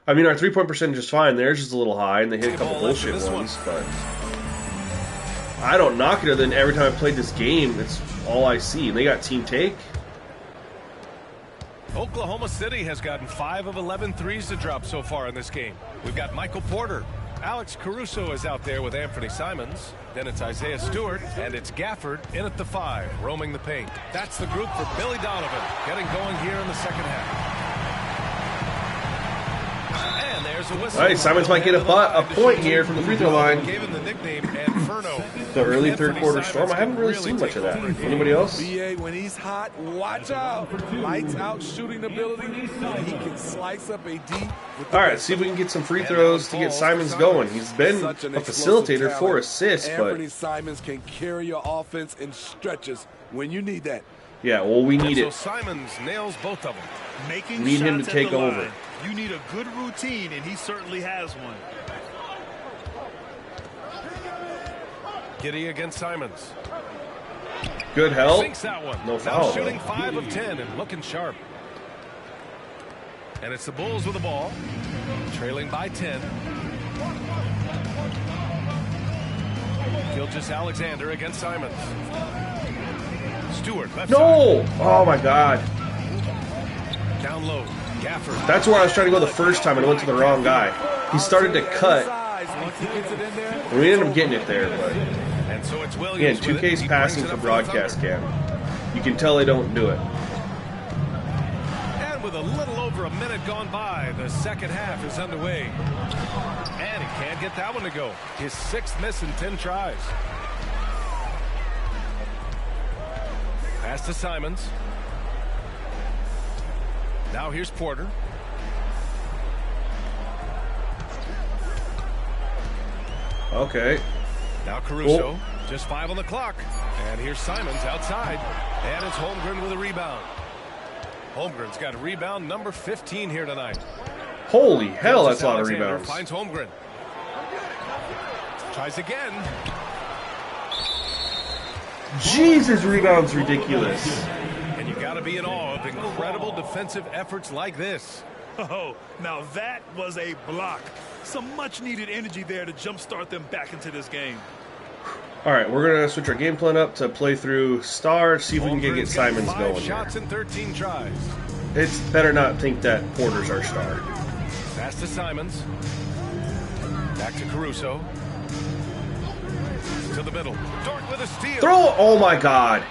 I mean, our 3-point percentage is fine. Theirs is a little high, and they hit a couple bullshit ones, but I don't knock it. Other than every time I played this game, it's all I see. And they got team take. Oklahoma City has gotten 5 of 11 threes to drop so far in this game. We've got Michael Porter. Alex Caruso is out there with Anthony Simons. Then it's Isaiah Stewart, and it's Gafford in at the 5, roaming the paint. That's the group for Billy Donovan, getting going here in the second half. And there's a whistle. All right, Simons might get a point here from the free throw line. Gave him the nickname Inferno. The early third quarter storm. I haven't really seen much of that. Anybody else? BA, when he's hot, watch out. Lights out shooting ability. And he can slice up a D. All right, see if we can get some free throws to get Simons going. He's been a facilitator for assists, but Anthony Simons can carry your offense in stretches when you need that. yeah, well, we need So it. Simons nails both of them. Making Need him shots to take at the over. line. You need a good routine, and he certainly has one. Giddy against Simons. Good help. Sinks that one. No Now foul, shooting though. 5 of 10 and looking sharp. And it's the Bulls with the ball, trailing by 10. Gilgeous Alexander against Simons. Stewart left No! side. Oh my God. Down low. Gafford. That's where I was trying to go the first time and I went to the wrong guy. He started to cut. Once he gets it in there, And we ended up getting it there, but And so it's again, Williams. with it. 2K's He passing brings it for up the broadcast Thunder. cam. You can tell they don't do it. And with a little over a minute gone by, the second half is underway. And he can't get that one to go. His 6th miss in 10 tries. Pass to Simons. Now here's Porter. Okay. Now Caruso. Just 5 on the clock. And here's Simons outside. And it's Holmgren with a rebound. Holmgren's got a rebound number 15 here tonight. Holy hell, that's a lot of Alexander rebounds. Finds Holmgren. Tries again. Jesus, rebounds ridiculous. And you got to be in awe of incredible defensive efforts like this. Oh, now that was a block. Some much-needed energy there to jumpstart them back into this game. All right, we're going to switch our game plan up to play through Star, see if we can get Holmgren's got Simons 5 going here. shots in 13 tries. It's better not think that Porter's our star. Pass to Simons. Back to Caruso. To the middle. Dort with a steal. Throw! Oh my God.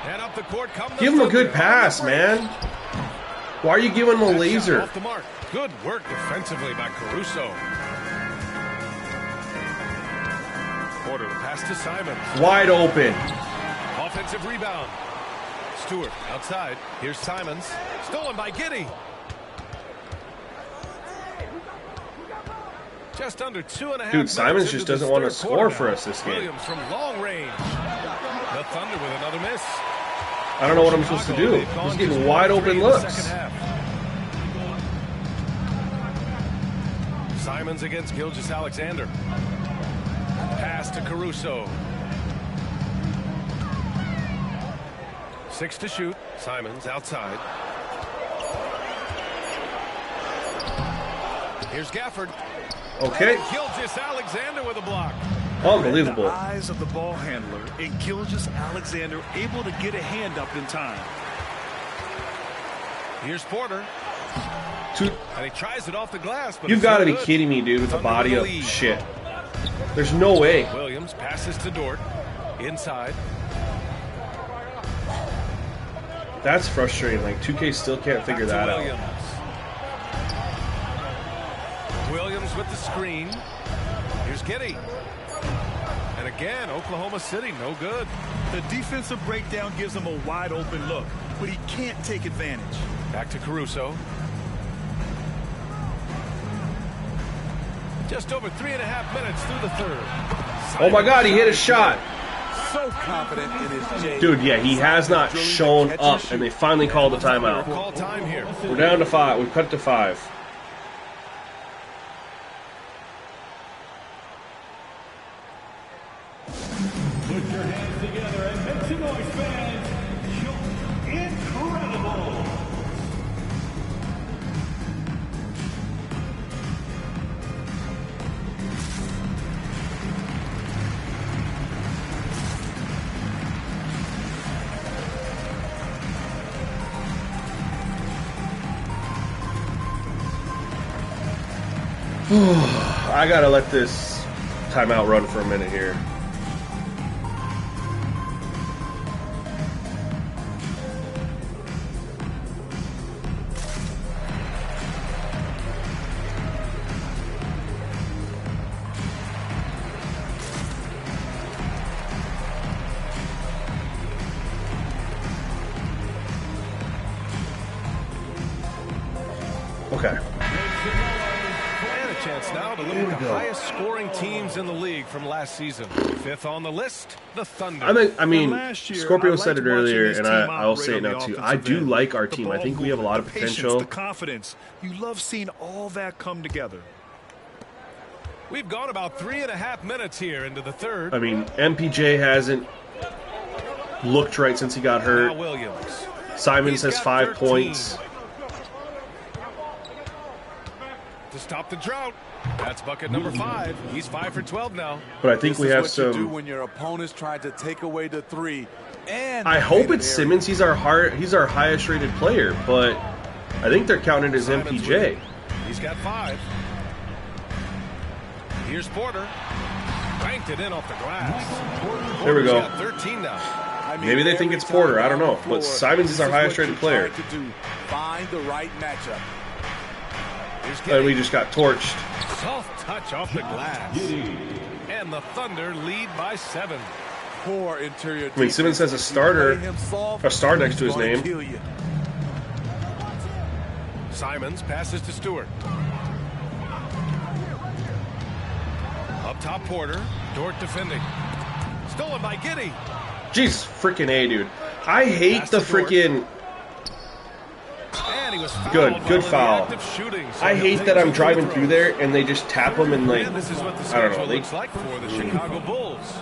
And up the court come the Give him a good Thunder. pass, man. Why are you giving him a That shot laser? Off the mark. Good work defensively by Caruso. Porter the pass to Simons. Wide open. Offensive rebound. Stewart outside. Here's Simons. Stolen by Giddy. Just under 2.5 Dude, Simons minutes just into doesn't this want to third score quarter for now. us this game. Williams from long range. The Thunder with another miss. I don't know what I'm supposed to do. Chicago, He's they've getting gone wide just open 1 of 3 in the looks. second half. Simons against Gilgeous Alexander. Pass to Caruso. 6 to shoot. Simons outside. Here's Gafford. Okay. And Gilgeous Alexander with a block. Unbelievable. The eyes of the ball handler and Gilgeous Alexander able to get a hand up in time. Here's Porter. And he tries it off the glass. But You've got to be kidding me, dude, with the body of shit. There's no way. Williams passes to Dort. Inside. That's frustrating. Like, 2K still can't figure that out. Williams with the screen. Here's Giddey. And again, Oklahoma City, no good. The defensive breakdown gives him a wide open look, but he can't take advantage. Back to Caruso. Just over 3.5 minutes through the third. Oh my God, he hit a shot. So confident in his J. Dude, yeah, he has not shown up, and they finally called the timeout. Call time here. We're down to 5. We've cut to 5. Put your hands together and make some noise, fans. You're incredible. I gotta let this timeout run for a minute here. Okay. And a chance now to look at the highest scoring teams in the league from last season. 5th on the list, the Thunder. I mean, last year, Scorpio I said it liked watching earlier, this and team I'll say it operate now on too. the I do offensive like our end. team. The I think we ball have a lot of movement, the patience, potential. The confidence. You love seeing all that come together. We've gone about 3.5 minutes here into the third. I mean, MPJ hasn't looked right since he got Now hurt. Williams. Simons has He's got 5 13. points. To stop the drought. That's bucket number 5. He's 5 for 12 now. But I think we have This is what you do some. when your opponents try to take away the three. And I hope painted it's area. Simmons. He's our highest rated player, but I think they're counting it as Simons with MPJ. it. He's got 5. Here's Porter. Banked it in off the glass. There we Porter's go. got 13 now. I mean, Maybe they think every it's Porter. time I don't down know. the floor, But Simons is this our highest what rated you're player. trying to do. Find the right matchup. Here's And we Giddey. just got torched. Soft touch off the glass. And the Thunder lead by 7. Poor interior. I mean, Simmons has a starter, a star next to his name. Simons passes to Stewart. Up top, Porter. Dort defending. Stolen by Giddey. Jeez, freaking A, dude. I hate the freaking. And he was fouled Good while in the foul. act of shooting, so I he'll hate take that I'm free driving throws. through there and they just tap him and like. And this is what the I don't schedule know. looks like for the Chicago Bulls.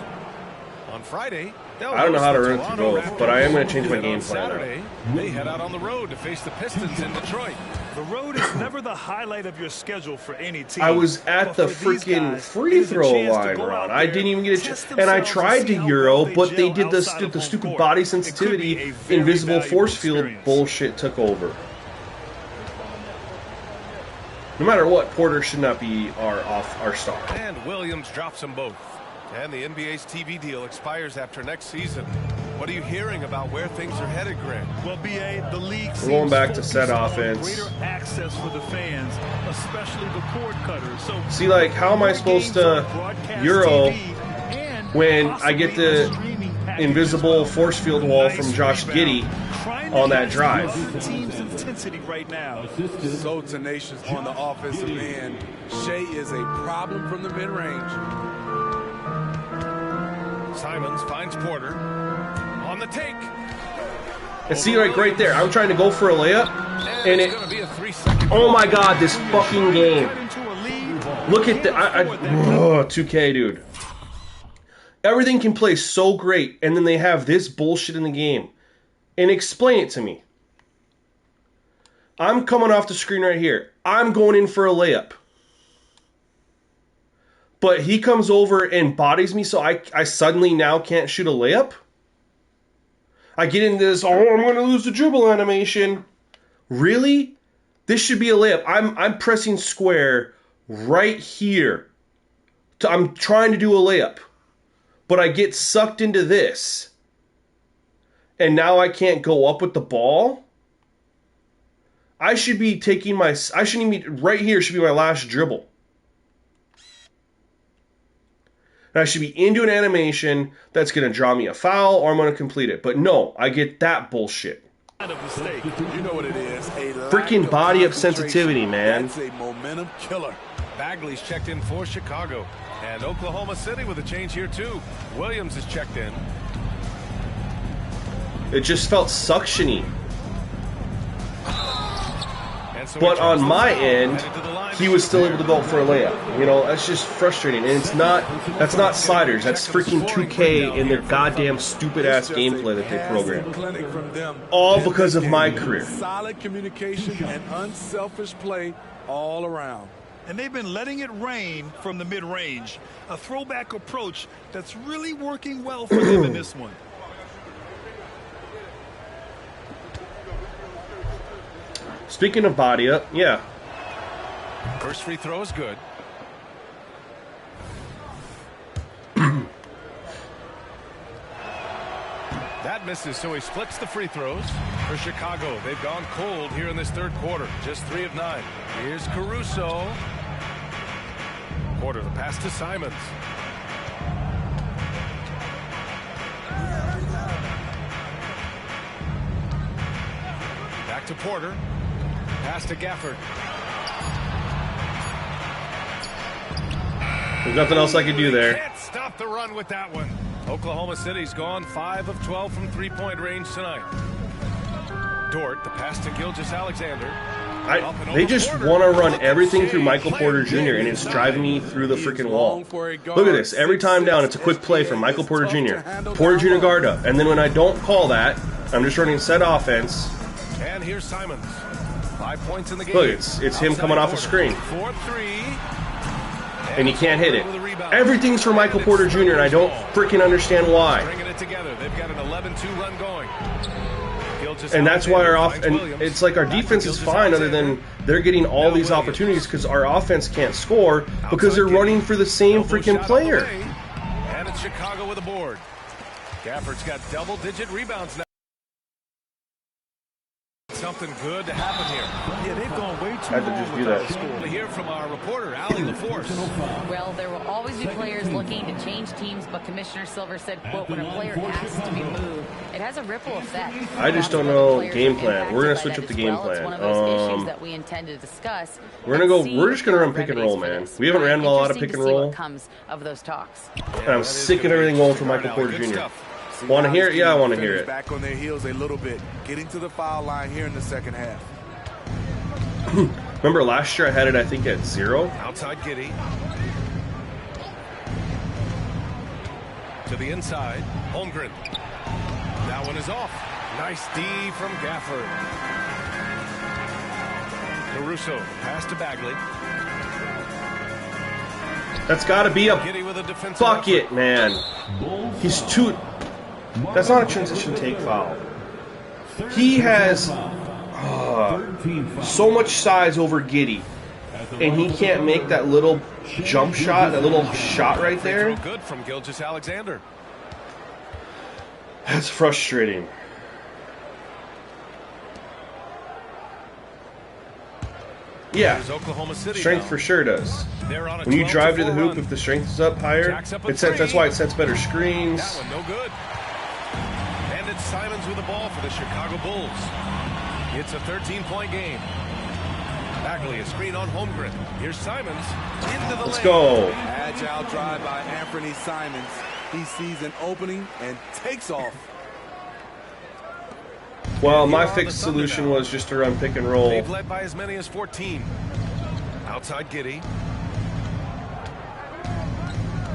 On Friday, they'll I don't know host how to the run through Toronto both, Raptors. but I am going to change my And game on plan now. Saturday, they head out on the road to face the Pistons in Detroit. The road is never the highlight of your schedule for any team. I was at But the for these freaking guys, free it is a throw chance to line, go Ron. out I there, didn't even get a test chance. And I themselves tried see to how Euro, well they but they gel did outside of the home stupid court. body It could be sensitivity, a very invisible valuable force field experience. bullshit took over. No matter what, Porter should not be our star. And Williams drops them both. And the NBA's TV deal expires after next season. What are you hearing about where things are headed, Greg? Well, BA, the league We're going seems back to focused set on offense. greater access for the fans, especially the cord cutters. So See, like, how am I more supposed games on to broadcast Euro TV and when I get possibly a the streaming package invisible as well. force field wall Nice from Josh rebound. Giddey Trying to on that match drive? the team's intensity right now. So tenacious on the offensive end. Shea is a problem from the mid-range. Simons finds Porter on the take. And see, like, right there, I'm trying to go for a layup, and it's it. going to be a 3-second. Oh my God, this fucking game. Cut into a lead. Look at the 2K, dude. Everything can play so great, and then they have this bullshit in the game. And explain it to me. I'm coming off the screen right here. I'm going in for a layup. But he comes over and bodies me, so I suddenly now can't shoot a layup? I get into this, I'm going to lose the dribble animation. Really? This should be a layup. I'm pressing square right here. I'm trying to do a layup. But I get sucked into this. And now I can't go up with the ball? I should be taking I shouldn't even be, right here should be my last dribble. And I should be into an animation that's going to draw me a foul or I'm going to complete it. But no, I get that bullshit. You know what it is. Freaking body of sensitivity, man. That's a momentum killer. Bagley's checked in for Chicago. And Oklahoma City with a change here, too. Williams is checked in. It just felt suctiony. So but on my end, he was still able to go for a layup. You know, that's just frustrating. And that's not sliders. That's freaking 2K and their goddamn stupid-ass gameplay that they program. All because of my career. Solid communication and unselfish play all around. And they've been letting it rain from the mid-range. A throwback approach that's really working well for them in this one. Speaking of body up, yeah. First free throw is good. That misses, so he splits the free throws for Chicago. They've gone cold here in this third quarter. Just 3 of 9. Here's Caruso. Porter, the pass to Simons. Back to Porter. Pass to Gafford. There's nothing else I can do there. Can't stop the run with that one. Oklahoma City's gone 5 of 12 from three-point range tonight. Dort, the pass to Gilgeous-Alexander. They just want to run everything through Michael Porter Jr. and it's driving me through the freaking wall. Look at this. Every time down, it's a quick play from Michael Porter Jr. Porter Jr. guard up. And then when I don't call that, I'm just running set offense. And here's Simons. 5 points in the game. Look, it's him coming off a screen. 4-3. And he can't hit it. Everything's for Michael Porter Jr. and I don't freaking understand why. Bringing it together. They've got an 11-2 run going. And that's why it's like our defense is fine other than they're getting all these opportunities because our offense can't score because they're running for the same freaking player. And it's Chicago with a board. Gafford's got double-digit rebounds now. Something good to happen here. Yeah, they've gone way too I had to just do that. To hear from our reporter, Allie LaForce. Well, there will always be players looking to change teams, but Commissioner Silver said, quote, when a player asks to be moved, it has a ripple effect. I just don't know game plan. We're going to switch up the game plan. It's one of those issues that we intend to discuss. We're just going to run pick and roll, man. We haven't ran a lot of pick and roll. Comes of those talks. And I'm sick of everything going for Michael Porter Jr. Want to hear it? Yeah, I want to hear it. Back on their heels a little bit, getting to the foul line here in the second half. Remember last year I had it, I think, at 0? Outside Giddey. To the inside. Holmgren. That one is off. Nice D from Gafford. Caruso. Pass to Bagley. That's got to be a bucket, man. He's too... That's not a transition take foul. He has so much size over Giddey, and he can't make that little jump shot, that little shot right there. Good from Gilgeous-Alexander. That's frustrating. Yeah, strength for sure does. When you drive to the hoop, if the strength is up higher, that's why it sets better screens. That one no good. And it's Simons with the ball for the Chicago Bulls. It's a 13-point game. Bagley, a screen on Holmgren. Here's Simons into the Let's lane. go. Agile drive by Anthony Simons. He sees an opening and takes off. Well, my fixed solution was just to run pick and roll. They've led by as many as 14. Outside Giddey.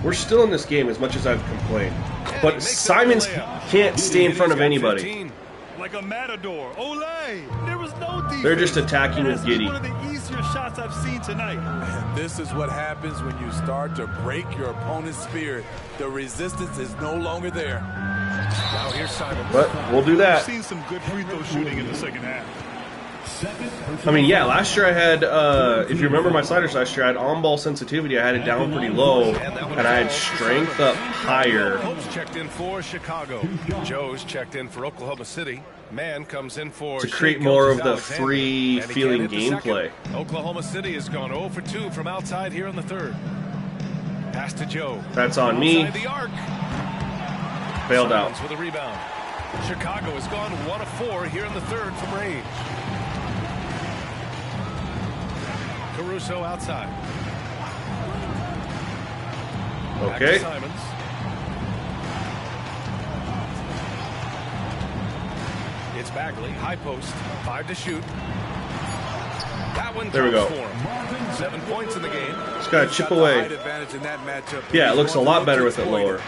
We're still in this game as much as I've complained. But Simons can't stay in front of anybody. Like a matador. Olay! There was no defense. They're just attacking with Giddey. One of the easier shots I've seen tonight. And this is what happens when you start to break your opponent's spirit. The resistance is no longer there. Now here's Simons. But we'll do that. We've seen some good free throw shooting in the second half. I mean, yeah, last year I had, if you remember my sliders last year, I had on-ball sensitivity. I had it down pretty low, and I had strength up higher. Pope's checked in for Chicago. Joe's checked in for Oklahoma City. Man comes in for To create more of the free feeling gameplay. Oklahoma City has gone 0 for 2 from outside here in the third. Pass to Joe. That's on me. Outside the arc. Bailed out. Simons with a rebound. Chicago has gone 1 of 4 here in the third from range. Caruso outside. Back to Okay. Simons. It's Bagley, high post, 5 to shoot. That one There we go. counts for him. 7 points in the game. Just gotta chip away. Yeah, it looks a lot better with it lower.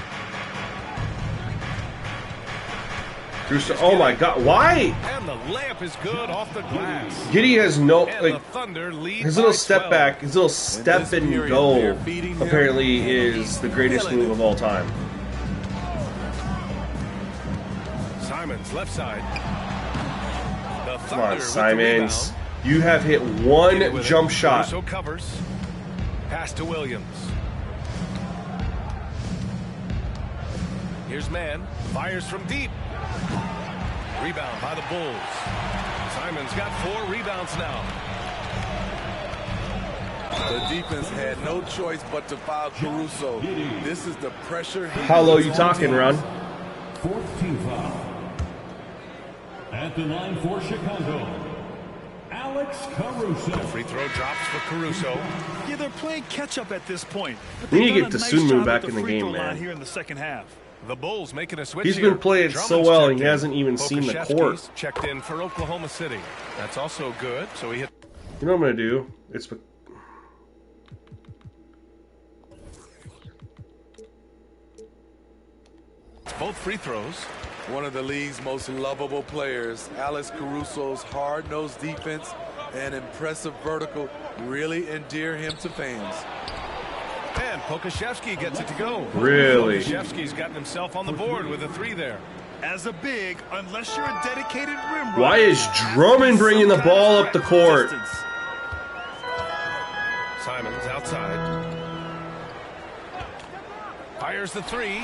Oh my God! Why? And the layup is good off the glass. Giddy has no And like the Thunder lead his little by step 12. back, his little step and go. Apparently, is the greatest move of all time. Simons left side. The Come Thunder on, with the Simons. rebound. You have hit one With it, jump shot. Caruso covers. Pass to Williams. Here's Man. Fires from deep. Rebound by the Bulls. Simons got 4 rebounds now. The defense had no choice but to foul Caruso. This is the pressure. How low you talking, Ron? 4th team foul. At the line for Chicago, Alex Caruso. Free throw drops for Caruso. Yeah, they're playing catch-up at this point. But We need they've to done get a Dosunmu job back at in the free game, throw line man. Here in the second half. The Bulls making a switch. He's here. been playing so Drummond's well, checked and he in. hasn't even seen the court. Pokashevsky's checked in for Oklahoma City. That's also good. So he hit. You know what I'm gonna do? It's Both free throws. One of the league's most lovable players, Alex Caruso's hard-nosed defense and impressive vertical really endear him to fans. And Pokashevsky gets it to go. Really? Pokashevsky's gotten himself on the board with a 3 there. As a big, unless you're a dedicated rim runner, Why is Drummond bringing the ball up the court? distance. Simons outside. Fires the 3.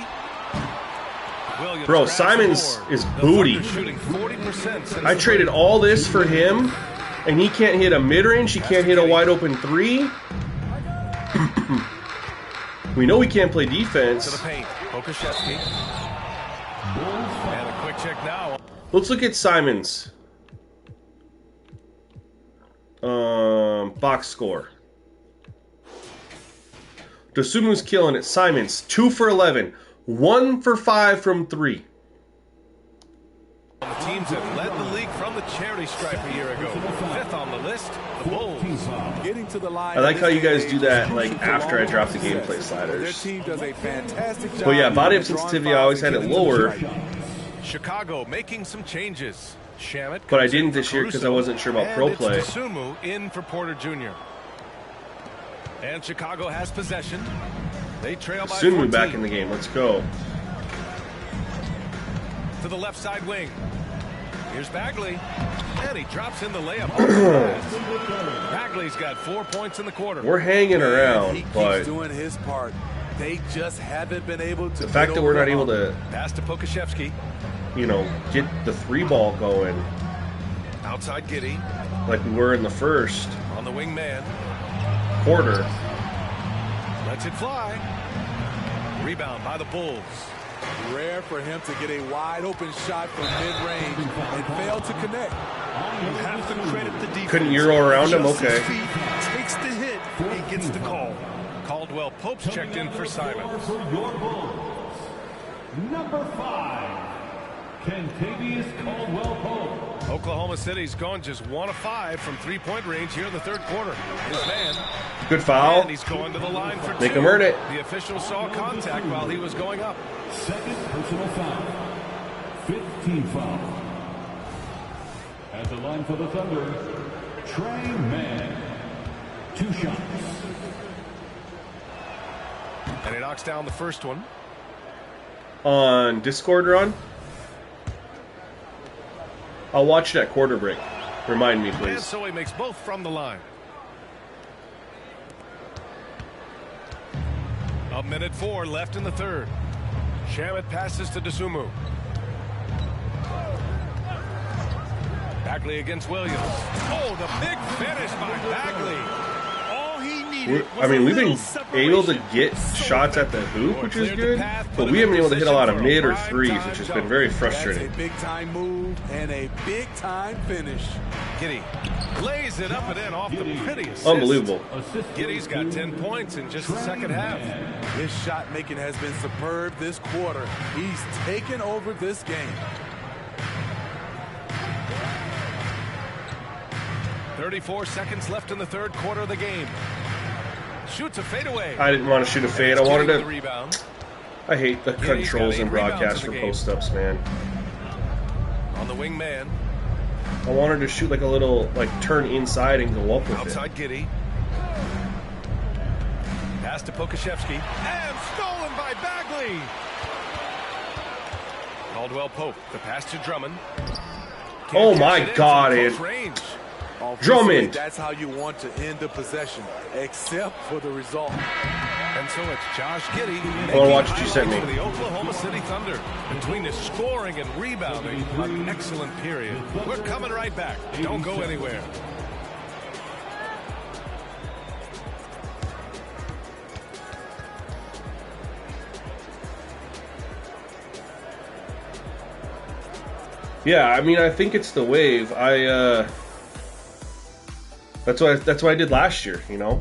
Williams Bro, grabs the Simons board. is The booty. Thunder shooting 40% since I the traded break. all this for him, and he can't hit a mid-range. He can't hit a wide-open 3. We know he can't play To the defense. paint. Pokashevsky. And a quick check now. Let's look at Simons. Box score. Dosumu's killing it. Simons, 2 for 11. 1 for 5 from 3. The teams that led the league from the charity stripe a year ago. 5th on the list, the Bulls. Getting to the line. I like how you guys at do this that, stage like, is after I drop the success. gameplay sliders. Their team does a fantastic job. But yeah, body of drawing sensitivity, I fouls always had and it getting to the lower. stripe. Chicago making some changes. Shamet But I comes in didn't for this year because I Caruso, wasn't sure about and pro it's play. Dosunmu in for Porter Jr. And Chicago has possession. They trail by 14. Dosunmu back in the game. Let's go. To the left side wing. Here's Bagley. And he drops in the layup. off the glass. Bagley's got 4 points in the quarter. We're hanging He around, keeps but doing his part. They just haven't been able to. the fact that we're not able to, Pass to Pokashevsky. get the 3 ball going Outside Giddy. like we were in the first On the wing man. quarter. Lets it fly. Rebound by the Bulls. Rare for him to get a wide open shot from mid-range and fail to connect. You have to credit the defense. Couldn't Euro around him? Adjusts his Okay. feet, takes the hit, and gets the call. Caldwell Pope's checked in for Simons. For your Bulls, number 5, Kentavious Caldwell-Pope. Oklahoma City's gone just 1 of 5 from 3-point range here in the third quarter. His man. Good foul. And he's going to the line for 2. Make him earn it. The official saw contact while he was going up. 2nd personal foul. 5th team foul. At the line for the Thunder, Trey Mann. 2 shots. And he knocks down the first one. On Discord run, I'll watch that quarter break. Remind me, And please. so he makes both from the line. A minute 4 left in the third. Shamet passes to Dosunmu. Bagley against Williams. Oh, the big finish by Bagley. All he needed I mean, was we've a been little able to separation. get shots at the hoop, which is good, but we haven't been able to hit a lot of mid or threes, which has been very frustrating. That's a big-time move and a big-time finish. Giddy lays it up and in off the pretty assist. Unbelievable. Giddy's got 10 points in just the second half. His shot making has been superb this quarter. He's taken over this game. 34 seconds left in the third quarter of the game. Shoots a fadeaway. I didn't want to shoot a fade. I wanted Getting the to. rebound. I hate the controls and broadcast for post-ups, man. On the wing man. I wanted to shoot like a little, like turn inside and go up with it. Outside Giddy. Pass to Pokashevsky. And stolen by Bagley. Caldwell Pope. The pass to Drummond. Oh my God, Ed. Drummond. That's how you want to end the possession, except for the result. And so it's Josh Giddy. I want to watch what you sent me. For the Oklahoma City Thunder. Between his scoring and rebounding, an excellent period. We're coming right back. Don't go anywhere. Yeah, I mean, I think it's the wave. That's what I did last year, you know.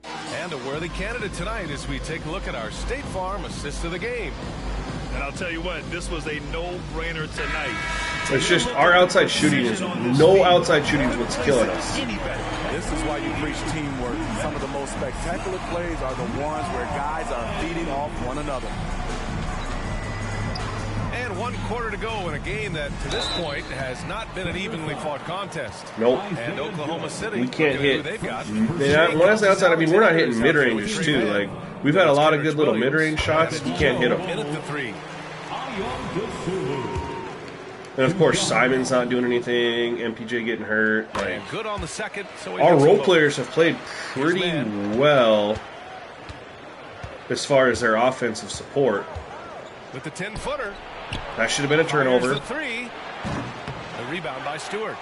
And a worthy candidate tonight as we take a look at our State Farm assist of the game. And I'll tell you what, this was a no-brainer tonight. It's just our outside shooting is no outside shooting is what's killing us. This is why you preach teamwork. Some of the most spectacular plays are the ones where guys are feeding off one another. And 1 quarter to go in a game that, to this point, has not been an evenly fought contest. Nope. And Oklahoma City, We can't hit. they've got. When I say outside, I mean we're not hitting mid-range too. Like we've had a lot of good little mid-range shots. We can't hit them. In at the 3. And of course, Simon's not doing anything. MPJ getting hurt. Like, And good on the second. So our role players have played pretty well as far as their offensive support. With the 10-footer. That should have been a turnover. The 3. The rebound by Stewart.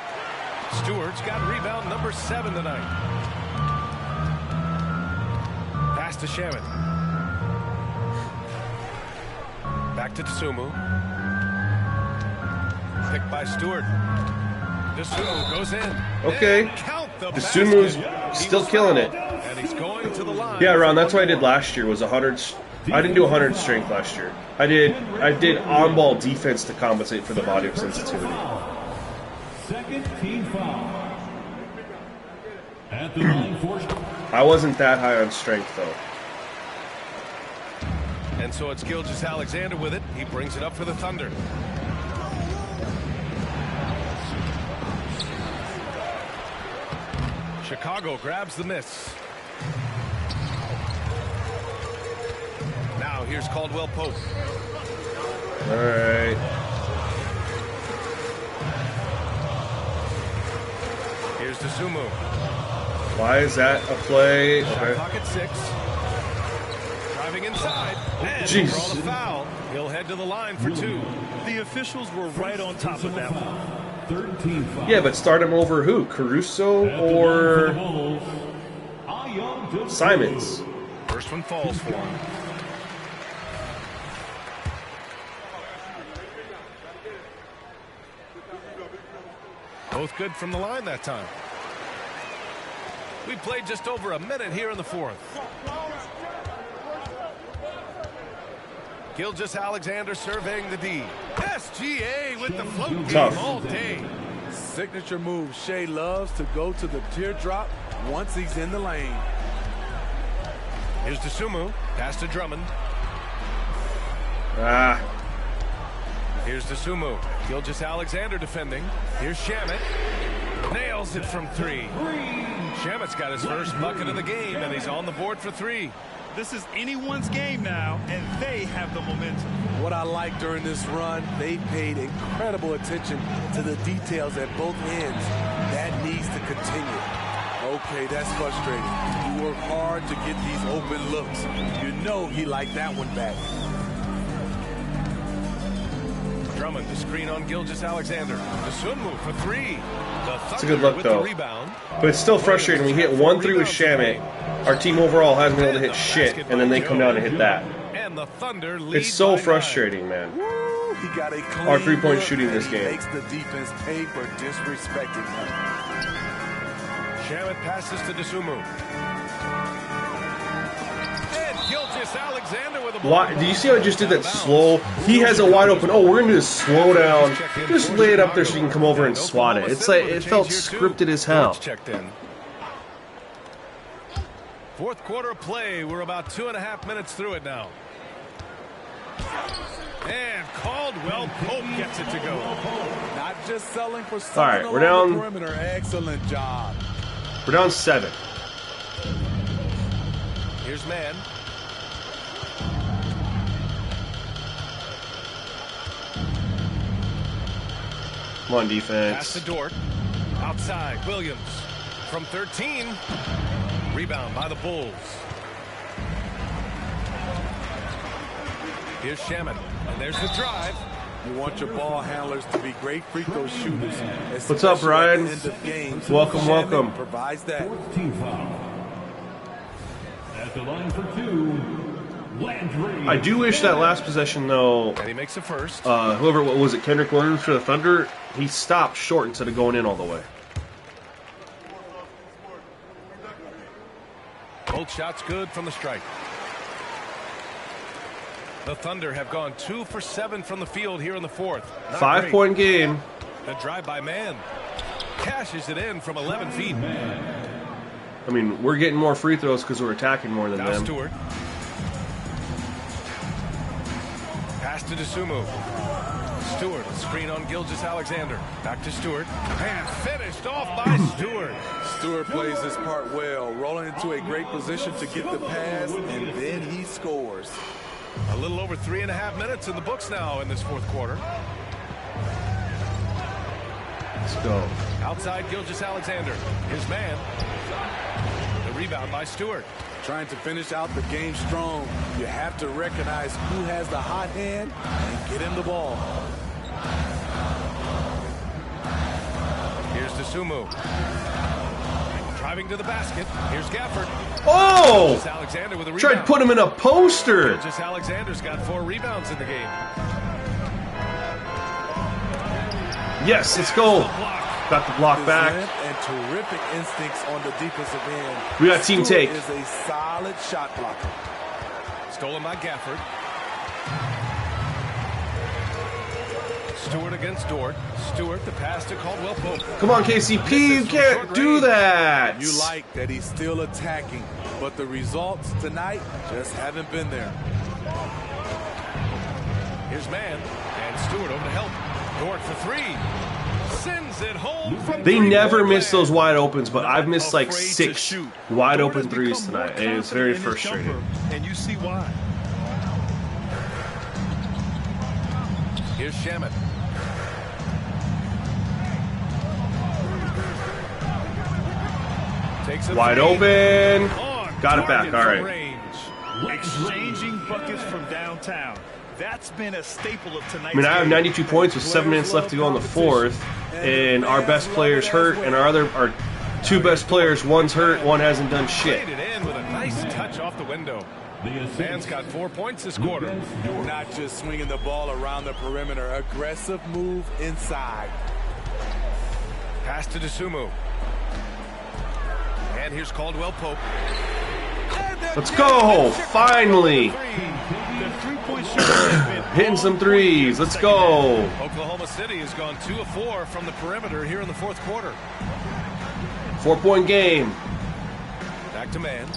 Stewart's got rebound number 7 tonight. Pass to Shamet. Back to Dosunmu. Picked by Stewart. Dosunmu goes in. Okay. Dosunmu's still killing it. And he's going to the line. Yeah, Ron, that's what I did last year was 100. I didn't do 100 strength last year. I did on-ball defense to compensate for the body of sensitivity. Second team foul. At the line for I wasn't that high on strength though. And so it's Gilgeous-Alexander with it. He brings it up for the Thunder. Chicago grabs the miss. Now here's Caldwell Pope. All right. Here's Dosunmu. Why is that a play? Shot Okay. clock at 6. Driving inside. And Jeez. draw the foul. He'll head to the line for 2. The officials were right on top of that one. third team foul. Yeah, but start him over who? Caruso or Simons? First one falls for him. Both good from the line that time. We played just over a minute here in the 4th. Gilgeous-Alexander surveying the D. SGA with the float Tough. game all day. Signature move. Shea loves to go to the teardrop once he's in the lane. Here's Dosunmu. Pass to Drummond. Ah, Here's Dosunmu. Gilgeous-Alexander defending. Here's Shamet. Nails it from 3. Shamet's got his first bucket of the game, and he's on the board for 3. This is anyone's game now, and they have the momentum. What I like during this run, they paid incredible attention to the details at both ends. That needs to continue. Okay, that's frustrating. You work hard to get these open looks. You know he liked that one back. Drummond to screen on Gilgeous-Alexander. Dosunmu for 3. It's a good look, though. But it's still frustrating. We hit 1-3 with Shamet. Our team overall hasn't been able to hit shit, and then they come down and hit that. And the Thunder lead It's so by frustrating, man. Woo, he got a clean Our three-point look, shooting this and he game. makes the defense pay for disrespecting him. Shamet passes to Dosunmu. And Gilgeous-Alexander with a ball. Why? Do you see how I just did that slow? He has a wide open. Oh, we're going to do this slow down. Just lay it up there so you can come over and swat it. It's like, it felt scripted as hell. Checked in. Fourth quarter of play. We're about 2.5 minutes through it now. And Caldwell Pope gets it to go. Not just selling for All right, we're along down. the perimeter. Excellent job. We're down 7. Here's man. Come on, Pass defense. to Dort. Outside, Williams. From 13. Rebound by the Bulls. Here's Shamet. And there's the drive. You want your ball handlers to be great free throw shooters. What's up, especially at Ryan? the end of games. Welcome, Shamet welcome. Provides that. 4th team foul. At the line for 2, Landry. I do wish that last possession, though, And he makes the first. whoever, what was it, Kendrick Williams for the Thunder, he stopped short instead of going in all the way. Both shots good from the strike. The Thunder have gone 2 for 7 from the field here in the fourth. Not 5-point game. great. The drive by man. Cashes it in from 11 feet. I mean, we're getting more free throws because we're attacking more than Now them. Stewart. Pass to Dosunmu. Stewart, screen on Gilgeous-Alexander. Back to Stewart. And finished off by Stewart. Stewart plays his part well, rolling into a great position to get the pass, and then he scores. A little over 3.5 minutes in the books now in this fourth quarter. Let's go. Outside Gilgeous-Alexander. His man. The rebound by Stewart. Trying to finish out the game strong, you have to recognize who has the hot hand and get him the ball. Here's Dosunmu. Driving to the basket. Here's Gafford. Oh! Alexander with a rebound. Tried to put him in a poster. Alexander's got 4 rebounds in the game. Yes, let's go. Got the block His back. length and terrific instincts on the defensive end. We got team Stewart take. is a solid shot blocker. Stolen by Gafford. Stewart against Dort. Stewart, the pass to Caldwell Pope. Come on, KCP, you can't do that. You like that he's still attacking, but the results tonight just haven't been there. Here's man. And Stewart over to help. Dort for 3. Sends it home from They 3. never miss those wide opens, but I've missed like Afraid to 6 shoot. wide Dort open has threes become more tonight, and it's very confident in his frustrating. jumper, and you see why. Here's Shamet. Takes a Wide 3. open. On Got it back. target All from right. range. Exchanging buckets from downtown. That's been a staple of tonight's I mean, I have game. 92 points with 7 minutes left to go in the fourth, and our best player's hurt, and our 2 best players, one's hurt, one hasn't done shit. Played it in with a nice touch off the window. Man's got 4 points this quarter. Not just swinging the ball around the perimeter, aggressive move inside. Pass to Dosunmu. And here's Caldwell Pope. Let's go! Finally! The three-point shooting has been Hitting some threes. Let's go! Oklahoma City has gone 2 of 4 from the perimeter here in the fourth quarter. 4-point game. Back to man.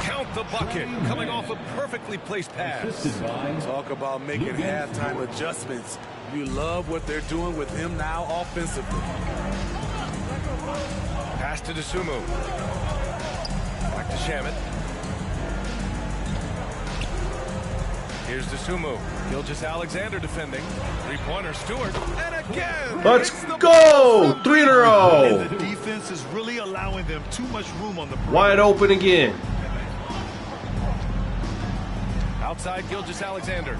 Count the bucket. Coming off a perfectly placed pass. Talk about making halftime adjustments. You love what they're doing with him now offensively. Pass to Dosunmu. Back to Shamet. Here's Dosunmu. Gilgeous-Alexander defending. Three-pointer, Stewart. And again! Let's go! 3 in a row! And the defense is really allowing them too much room on the perimeter. Wide open again. Outside Gilgeous-Alexander.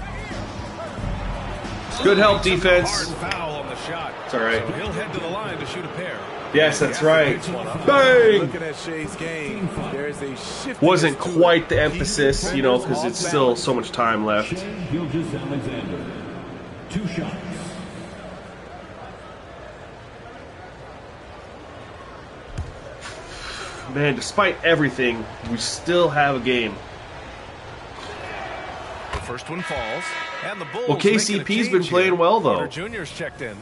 Good help defense. Hard foul on the shot. It's all right. So he'll head to the line to shoot a pair. Yes, that's right. Bang! Looking at Shea's game, there's a shift. Wasn't quite the emphasis, you know, because it's still so much time left. Shai Gilgeous-Alexander. 2 shots. Man, despite everything, we still have a game. The first one falls, and the Bulls Well, KCP's been playing well, though. Porter Jr.'s checked in.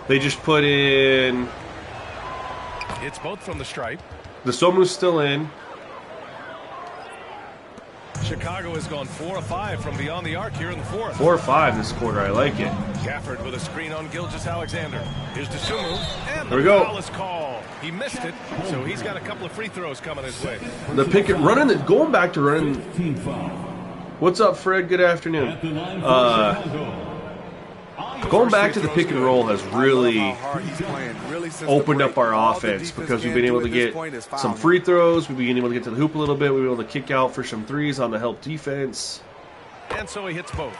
They just put in... It's both from the stripe. The Somu's still in. Chicago has gone 4 of 5 from beyond the arc here in the fourth. 4 or 5 this quarter. I like it. Gafford with a screen on Gilgeous-Alexander. Here's Dosunmu, and There we the go. foul is called. He missed it, so he's got a couple of free throws coming his way. The pick and running. Going back to running. 15 foul. What's up, Fred? Good afternoon. At the line for Chicago. Going back to the pick and roll has really opened up our offense because we've been able to get some free throws. We've been able to get to the hoop a little bit. We've been able to kick out for some threes on the help defense. And so he hits both.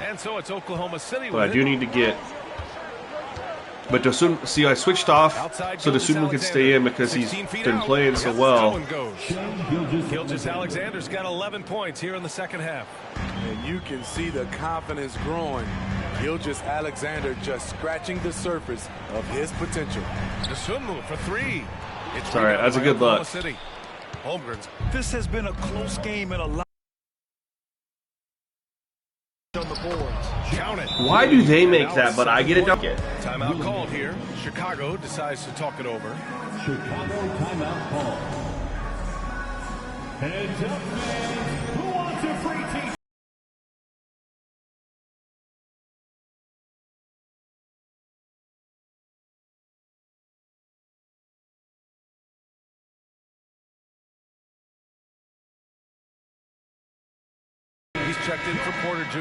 And so it's Oklahoma City. But I do need to get... But Dosunmu, see, I switched off so Dosunmu can stay in because he's been playing so well. Gilgeous-Alexander's got 11 points here in the second half. And you can see the confidence growing. Gilgeous-Alexander just scratching the surface of his potential. Dosunmu for 3. It's all right. That's a good look. Holmgren's. This has been a close game and a lot on the boards. Count it. Why do they make that, but I get it done? Timeout called here. Chicago decides to talk it over. Chicago timeout call. Heads up, fans. Who wants a free t-shirt? He's checked in for Porter Jr.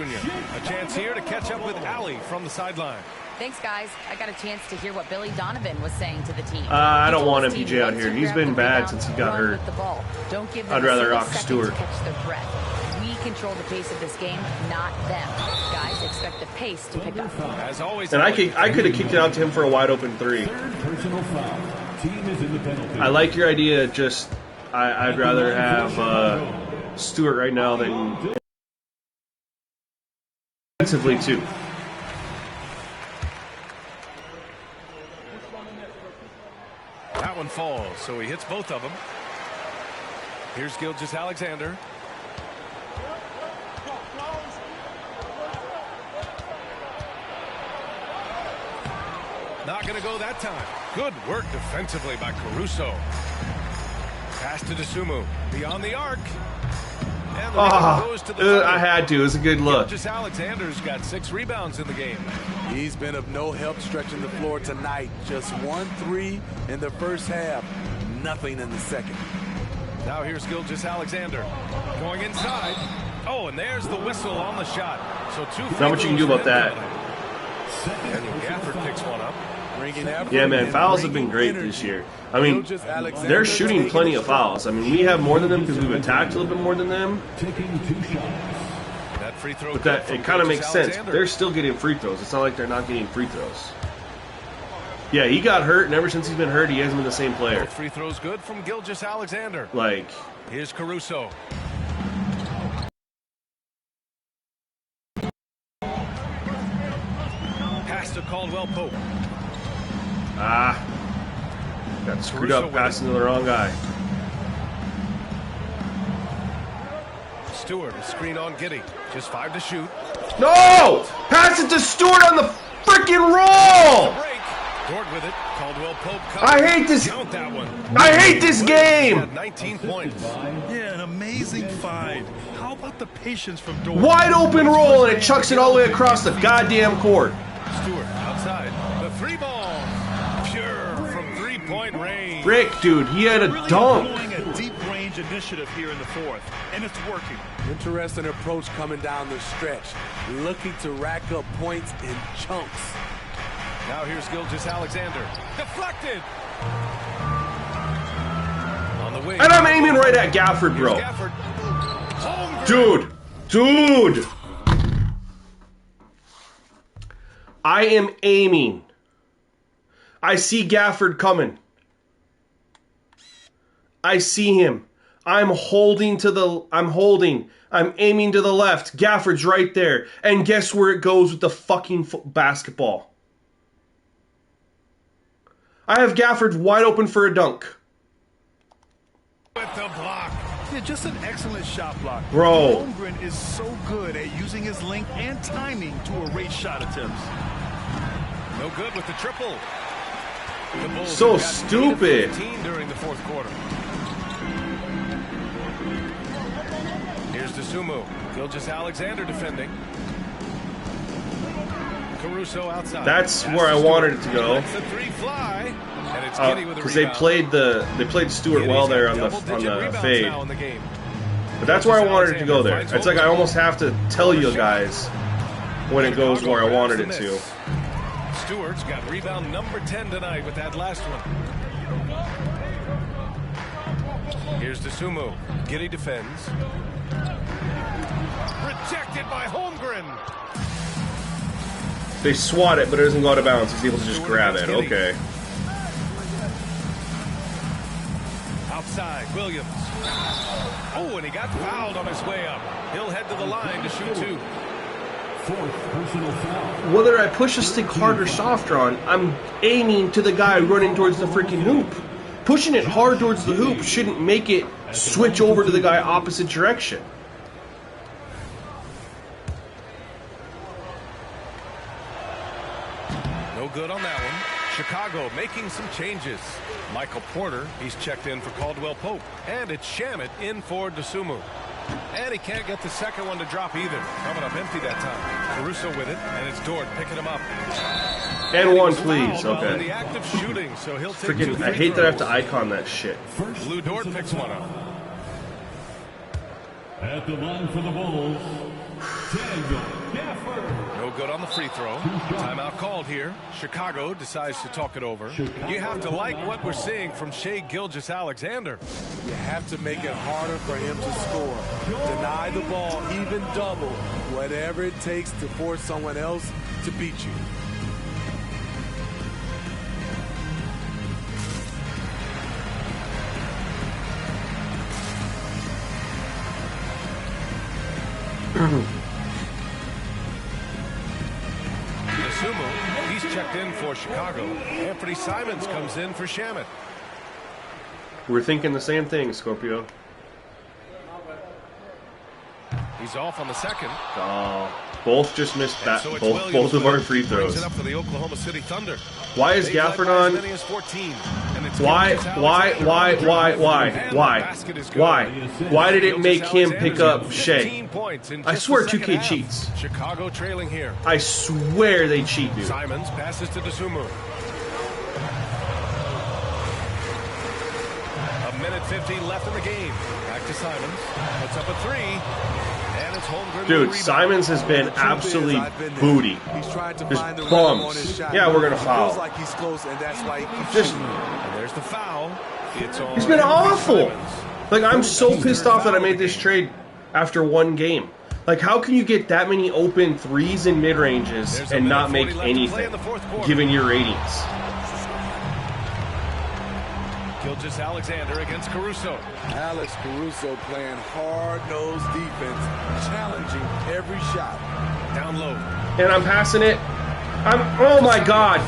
A chance here to catch up with Allie from the sideline. Thanks, guys. I got a chance to hear what Billy Donovan was saying to the team. I don't want He told MPJ out his here. team, He's once you been grab bad the since he rebound, got run hurt. with the ball. Don't give them I'd a rather single rock second Stewart. to catch their breath. We control the pace of this game, not them. Guys, expect the pace to pick up. As always, And I could have kicked it out to him for a wide open 3. Third personal foul. Team is in the penalty. I like your idea. Just I'd rather have Stewart right now than defensively too. That one falls, so he hits both of them. Here's Gilgeous-Alexander. Not going to go that time. Good work defensively by Caruso. Pass to Dosunmu. Beyond the arc. And the rebound goes to the I had to. It was a good look. Gilgeous-Alexander's got 6 rebounds in the game. He's been of no help stretching the floor tonight. Just 1 3 in the first half. Nothing in the second. Now here's Gilgeous-Alexander going inside. Oh, and there's the whistle on the shot. So 2 Not much you can do about that. And Gafford picks one up. Yeah, man, fouls have been great this year. I mean, they're shooting plenty of fouls. I mean, we have more than them because we've attacked a little bit more than them. Taking 2 shots. That free throw. But that it kind of makes sense. They're still getting free throws. It's not like they're not getting free throws. Yeah, he got hurt, and ever since he's been hurt, he hasn't been the same player. Both free throws good from Gilgeous-Alexander. Like, Here's Caruso. Pass to Caldwell Pope. got screwed up passing to the wrong guy. Stewart, a screen on Giddey. Just 5 to shoot. No! Pass it to Stewart on the freaking roll! Break. Dort with it. Caldwell Pope. I hate this. Count that one. I hate this game. 19 points. Yeah, an amazing find. How about the patience from Dort? Wide open roll, and it chucks it all the way across the goddamn court. Stewart outside. The three ball. Pure from three-point range. Rick, dude, he had a Really dunk. employing a deep range initiative here in the fourth, and it's working. Interesting approach coming down the stretch. Looking to rack up points in chunks. Now here's Gilgeous-Alexander. Deflected. On the wing. And I'm aiming right at Gafford, bro. Here's Gafford. Holmgren. Dude. I am aiming. I see Gafford coming. I see him. I'm aiming to the left. Gafford's right there. And guess where it goes with the fucking basketball? I have Gafford wide open for a dunk. With the block. Yeah, just an excellent shot block. Bro. Holmgren is so good at using his length and timing to erase shot attempts. No good with the triple. The Bulls So have gotten stupid. 15 during the fourth quarter. Here's Dosunmu. Gilgeous-Alexander defending. Caruso outside. That's where I wanted it to go. Lets the three fly, and it's Giddey with a Because they rebound. played Stewart well Giddey's there got on double-digit the rebounds fade. now in the game. But that's where I wanted it to go there. It's like I almost have to tell you guys when it goes where I wanted it to. Stewart's got rebound number 10 tonight with that last one. Here's Dosunmu. Giddey defends. Rejected by Holmgren. They swat it, but it doesn't go out of bounds. He's able to just grab it. Okay. Outside, Williams. Oh, and he got fouled on his way up. He'll head to the line to shoot two. Fourth personal foul. Whether I push a stick hard or softer on, I'm aiming to the guy running towards the freaking hoop. Pushing it hard towards the hoop shouldn't make it switch over to the guy opposite direction. No good on that one. Chicago making some changes. Michael Porter, he's checked in for Caldwell Pope. And it's Shamet in for Dosunmu. And he can't get the second one to drop either. Coming up empty that time. Caruso with it, and it's Dort picking him up. And one, he was please. fouled while in Okay. the act of shooting, so he'll take Freaking, two I free hate that I have throws. to icon that shit. First Lou Dort personal picks one foul. up. At the line for the Bulls, Daniel Gafford. No good on the free throw. Timeout called here. Chicago decides to talk it over. You have to like what we're seeing from Shai Gilgeous-Alexander. You have to make it harder for him to score. Deny the ball, even double. Whatever it takes to force someone else to beat you. Dosunmu, he's checked in for Chicago. Anthony Simons comes in for Shamet. We're thinking the same thing, Scorpio. He's off on the second. Oh, both just missed And that. so it's Both Williams of with our it. free Brings throws. it up for the Oklahoma City Thunder. Why is They've led Gafford by as on? many as 14, and it's Why? Gilgeous-Alexander. Why did it make him pick up Shea? 15 points in I just swear the second 2K half. cheats. Chicago trailing here. I swear they cheat, dude. Simons passes to Dosunmu. A minute 50 left in the game. Back to Simons. Puts up a three. And it's Holmgren with the Dude, rebound. Simons has been absolutely I've been there. booty. He's trying to Just find the rhythm bums. on his shot. Yeah, we're gonna It foul. feels like he's close, and that's why he keeps Just, shooting. And there's the foul. It's on. he's been awful. Simons. Like, I'm so pissed off that I made this trade after one game. Like, how can you get that many open threes and mid ranges There's a and not minute make 40 left to play anything, in the fourth quarter. given your ratings? Gilgeous-Alexander against Caruso. Alex Caruso playing hard-nosed defense, challenging every shot. Down low. And I'm passing it. Oh my god.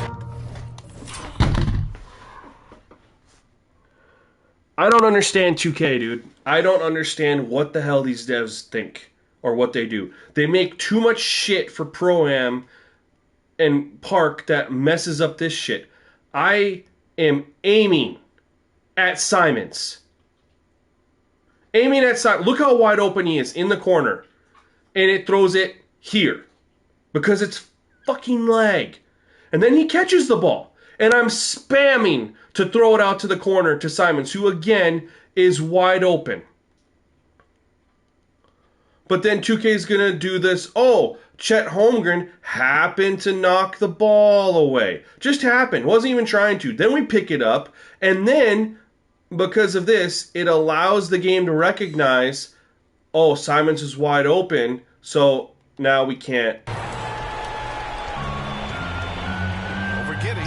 I don't understand 2K, dude. I don't understand what the hell these devs think or what they do. They make too much shit for Pro-Am and Park that messes up this shit. I am aiming at Simons. Aiming at Simons. Look how wide open he is in the corner. And it throws it here. Because it's fucking lag. And then he catches the ball. And I'm spamming to throw it out to the corner to Simons, who again is wide open. But then 2K is going to do this. Oh, Chet Holmgren happened to knock the ball away. Just happened. Wasn't even trying to. Then we pick it up. And then, because of this, it allows the game to recognize, oh, Simons is wide open. So now we can't. Over Giddey.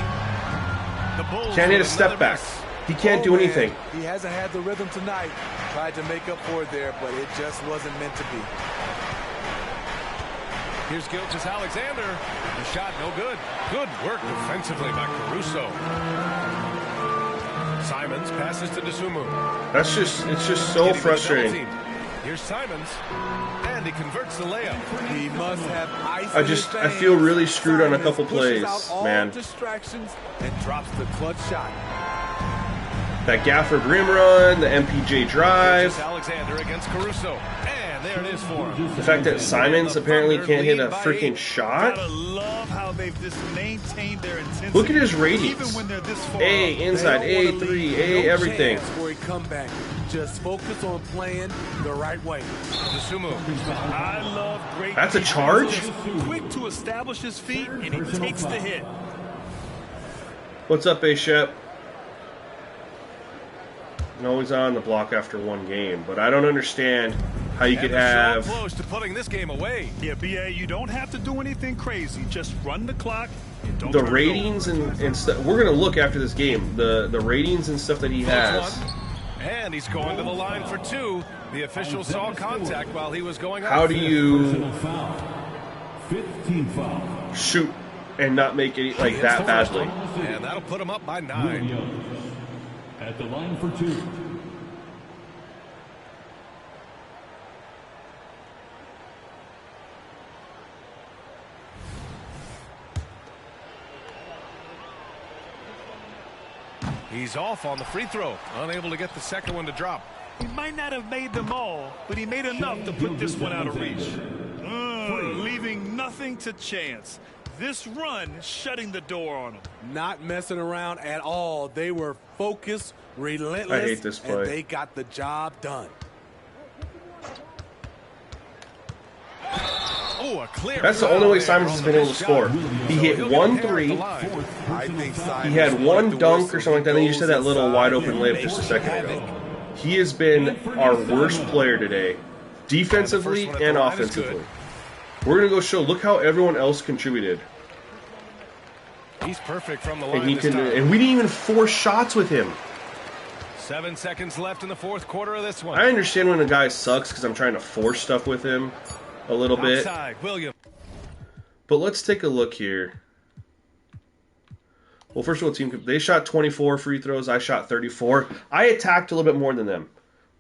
The Bulls Can't hit a with step another back. miss. He can't do anything. He hasn't had the rhythm tonight. Tried to make up for it there, but it just wasn't meant to be. Here's Gilgeous-Alexander. The shot no good. Good work defensively by Caruso. Simons passes to Dosunmu. It's just so frustrating. Here's Simons, and he converts the layup. He must have ice. I feel really screwed on a couple Simons pushes plays, out all man. distractions and drops the clutch shot. That Gafford rim run, the MPJ drive. Alexander against Caruso, and there it is for him. The fact that Simons apparently can't hit a freaking shot. Gotta love how they've just maintained their intensity. Look at his ratings. Even when they're this far A, up. inside, A, 3, A, everything. No chance for a comeback. Just focus on playing the right way. Dosunmu. I love great. That's a defense. charge? Just quick to establish his feet, and he takes the hit. What's up, A-Shep? Always on the block after one game, but I don't understand how you could have close to putting this game away. Yeah, BA, you don't have to do anything crazy. Just run the clock. And don't the turn it ratings over. and stuff. We're gonna look after this game. The ratings and stuff that he has. And he's going to the line for two. The official saw contact while he was going up. How do you Personal foul. 15 foul. shoot and not make it like that badly? And that'll put him up by 9. Williams at the line for 2. He's off on the free throw. Unable to get the second one to drop. He might not have made them all, but he made enough to put this one out of reach. Leaving nothing to chance. This run shutting the door on him. Not messing around at all. They were focused, relentless, I hate this play. and they got the job done. Oh, a clear. That's the only way Simons has been able to score. He hit 1 3. I think He had one dunk or something like that, and then you just had that little wide open layup just a second ago. He has been our worst player today, defensively and offensively. We're going to go show, look how everyone else contributed. He's perfect from the line And, he this can, time. and we didn't even force shots with him. 7 seconds left in the fourth quarter of this one. I understand when a guy sucks because I'm trying to force stuff with him a little bit. Outside, Williams. But let's take a look here. Well, first of all, they shot 24 free throws. I shot 34. I attacked a little bit more than them.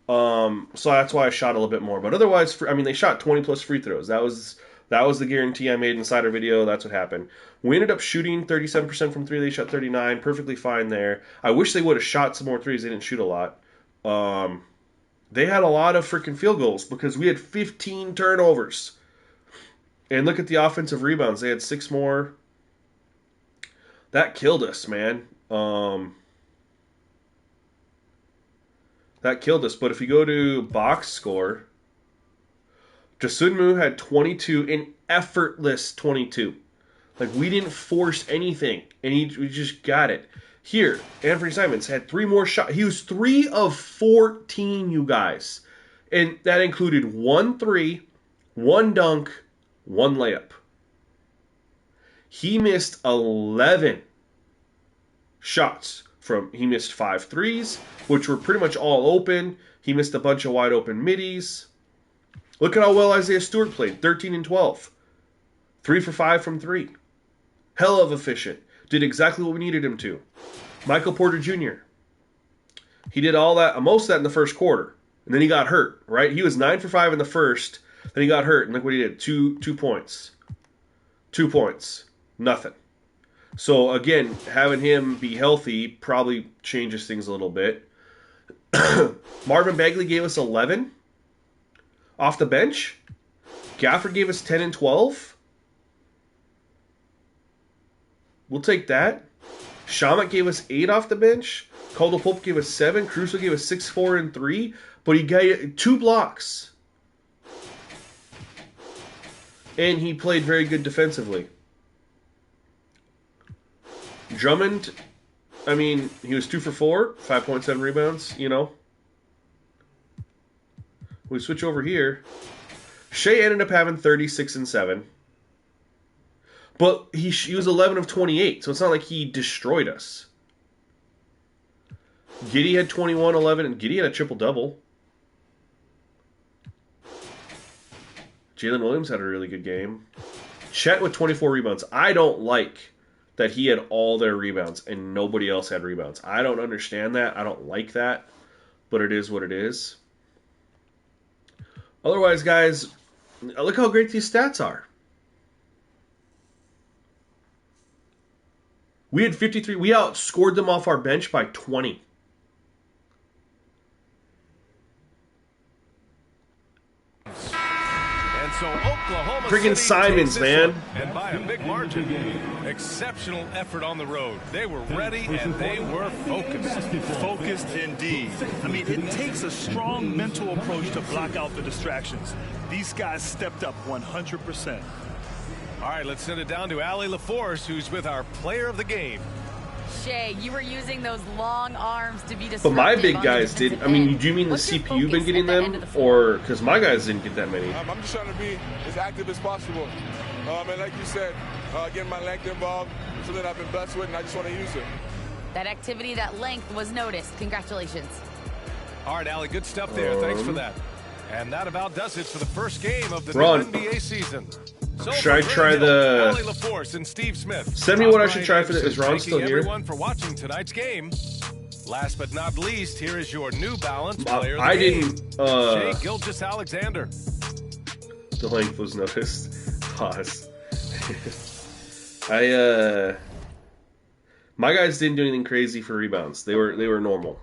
So that's why I shot a little bit more. But otherwise, they shot 20 plus free throws. That was the guarantee I made inside our video. That's what happened. We ended up shooting 37% from 3. They shot 39. Perfectly fine there. I wish they would have shot some more threes. They didn't shoot a lot. They had a lot of freaking field goals because we had 15 turnovers. And look at the offensive rebounds. They had 6 more. That killed us, man. That killed us. But if you go to box score, Dosunmu had 22, an effortless 22. Like, we didn't force anything, and we just got it. Here, Anthony Simons had 3 more shots. He was 3 of 14, you guys. And that included 1 3, 1 dunk, 1 layup. He missed 11 shots. He missed 5 threes, which were pretty much all open. He missed a bunch of wide open middies. Look at how well Isaiah Stewart played, 13 and 12. 3 for 5 from 3. Hell of efficient. Did exactly what we needed him to. Michael Porter Jr. He did all that, most of that in the first quarter. And then he got hurt, right? He was 9 for 5 in the first. Then he got hurt. And look what he did. 2 points. 2 points. Nothing. So, again, having him be healthy probably changes things a little bit. Marvin Bagley gave us 11 off the bench. Gafford gave us 10 and 12. We'll take that. Shamak gave us 8 off the bench. Caldwell Pope gave us 7. Caruso gave us 6, 4, and 3. But he got 2 blocks. And he played very good defensively. Drummond, I mean, he was 2 for 4, 5.7 rebounds, you know. We switch over here. Shea ended up having 36 and 7. But he was 11 of 28, so it's not like he destroyed us. Giddey had 21, 11, and Giddey had a triple-double. Jalen Williams had a really good game. Chet with 24 rebounds. I don't like that he had all their rebounds and nobody else had rebounds. I don't understand that. I don't like that. But it is what it is. Otherwise, guys, look how great these stats are. We had 53. We outscored them off our bench by 20. And so Oklahoma Friggin' City Simons, takes this man. one, and by a big margin. Exceptional effort on the road. They were ready and they were focused. Focused indeed. I mean, it takes a strong mental approach to block out the distractions. These guys stepped up 100%. All right, let's send it down to Allie LaForce, who's with our player of the game. Shea, you were using those long arms to be disruptive. But my big on guys the did. I mean, do you mean the What's your CPU been focus getting at the end them? of the floor? Or, because my guys didn't get that many. I'm just trying to be as active as possible. And like you said, getting my length involved, something I've been blessed with, and I just want to use it. That activity, that length was noticed. Congratulations. All right, Allie, good stuff there. Thanks for that. And that about does it for the first game of the new Ron, NBA season. So should I for try Graham the- Hill, Allie LaForce and Steve Smith. Send me I'm what I should Brian try for the- is Ron Anderson, still thanking here? everyone for watching tonight's game. Last but not least, here is your New Balance player of the I game, didn't, Shea Gilgeous-Alexander. The length was noticed. Pause. My guys didn't do anything crazy for rebounds. They were normal.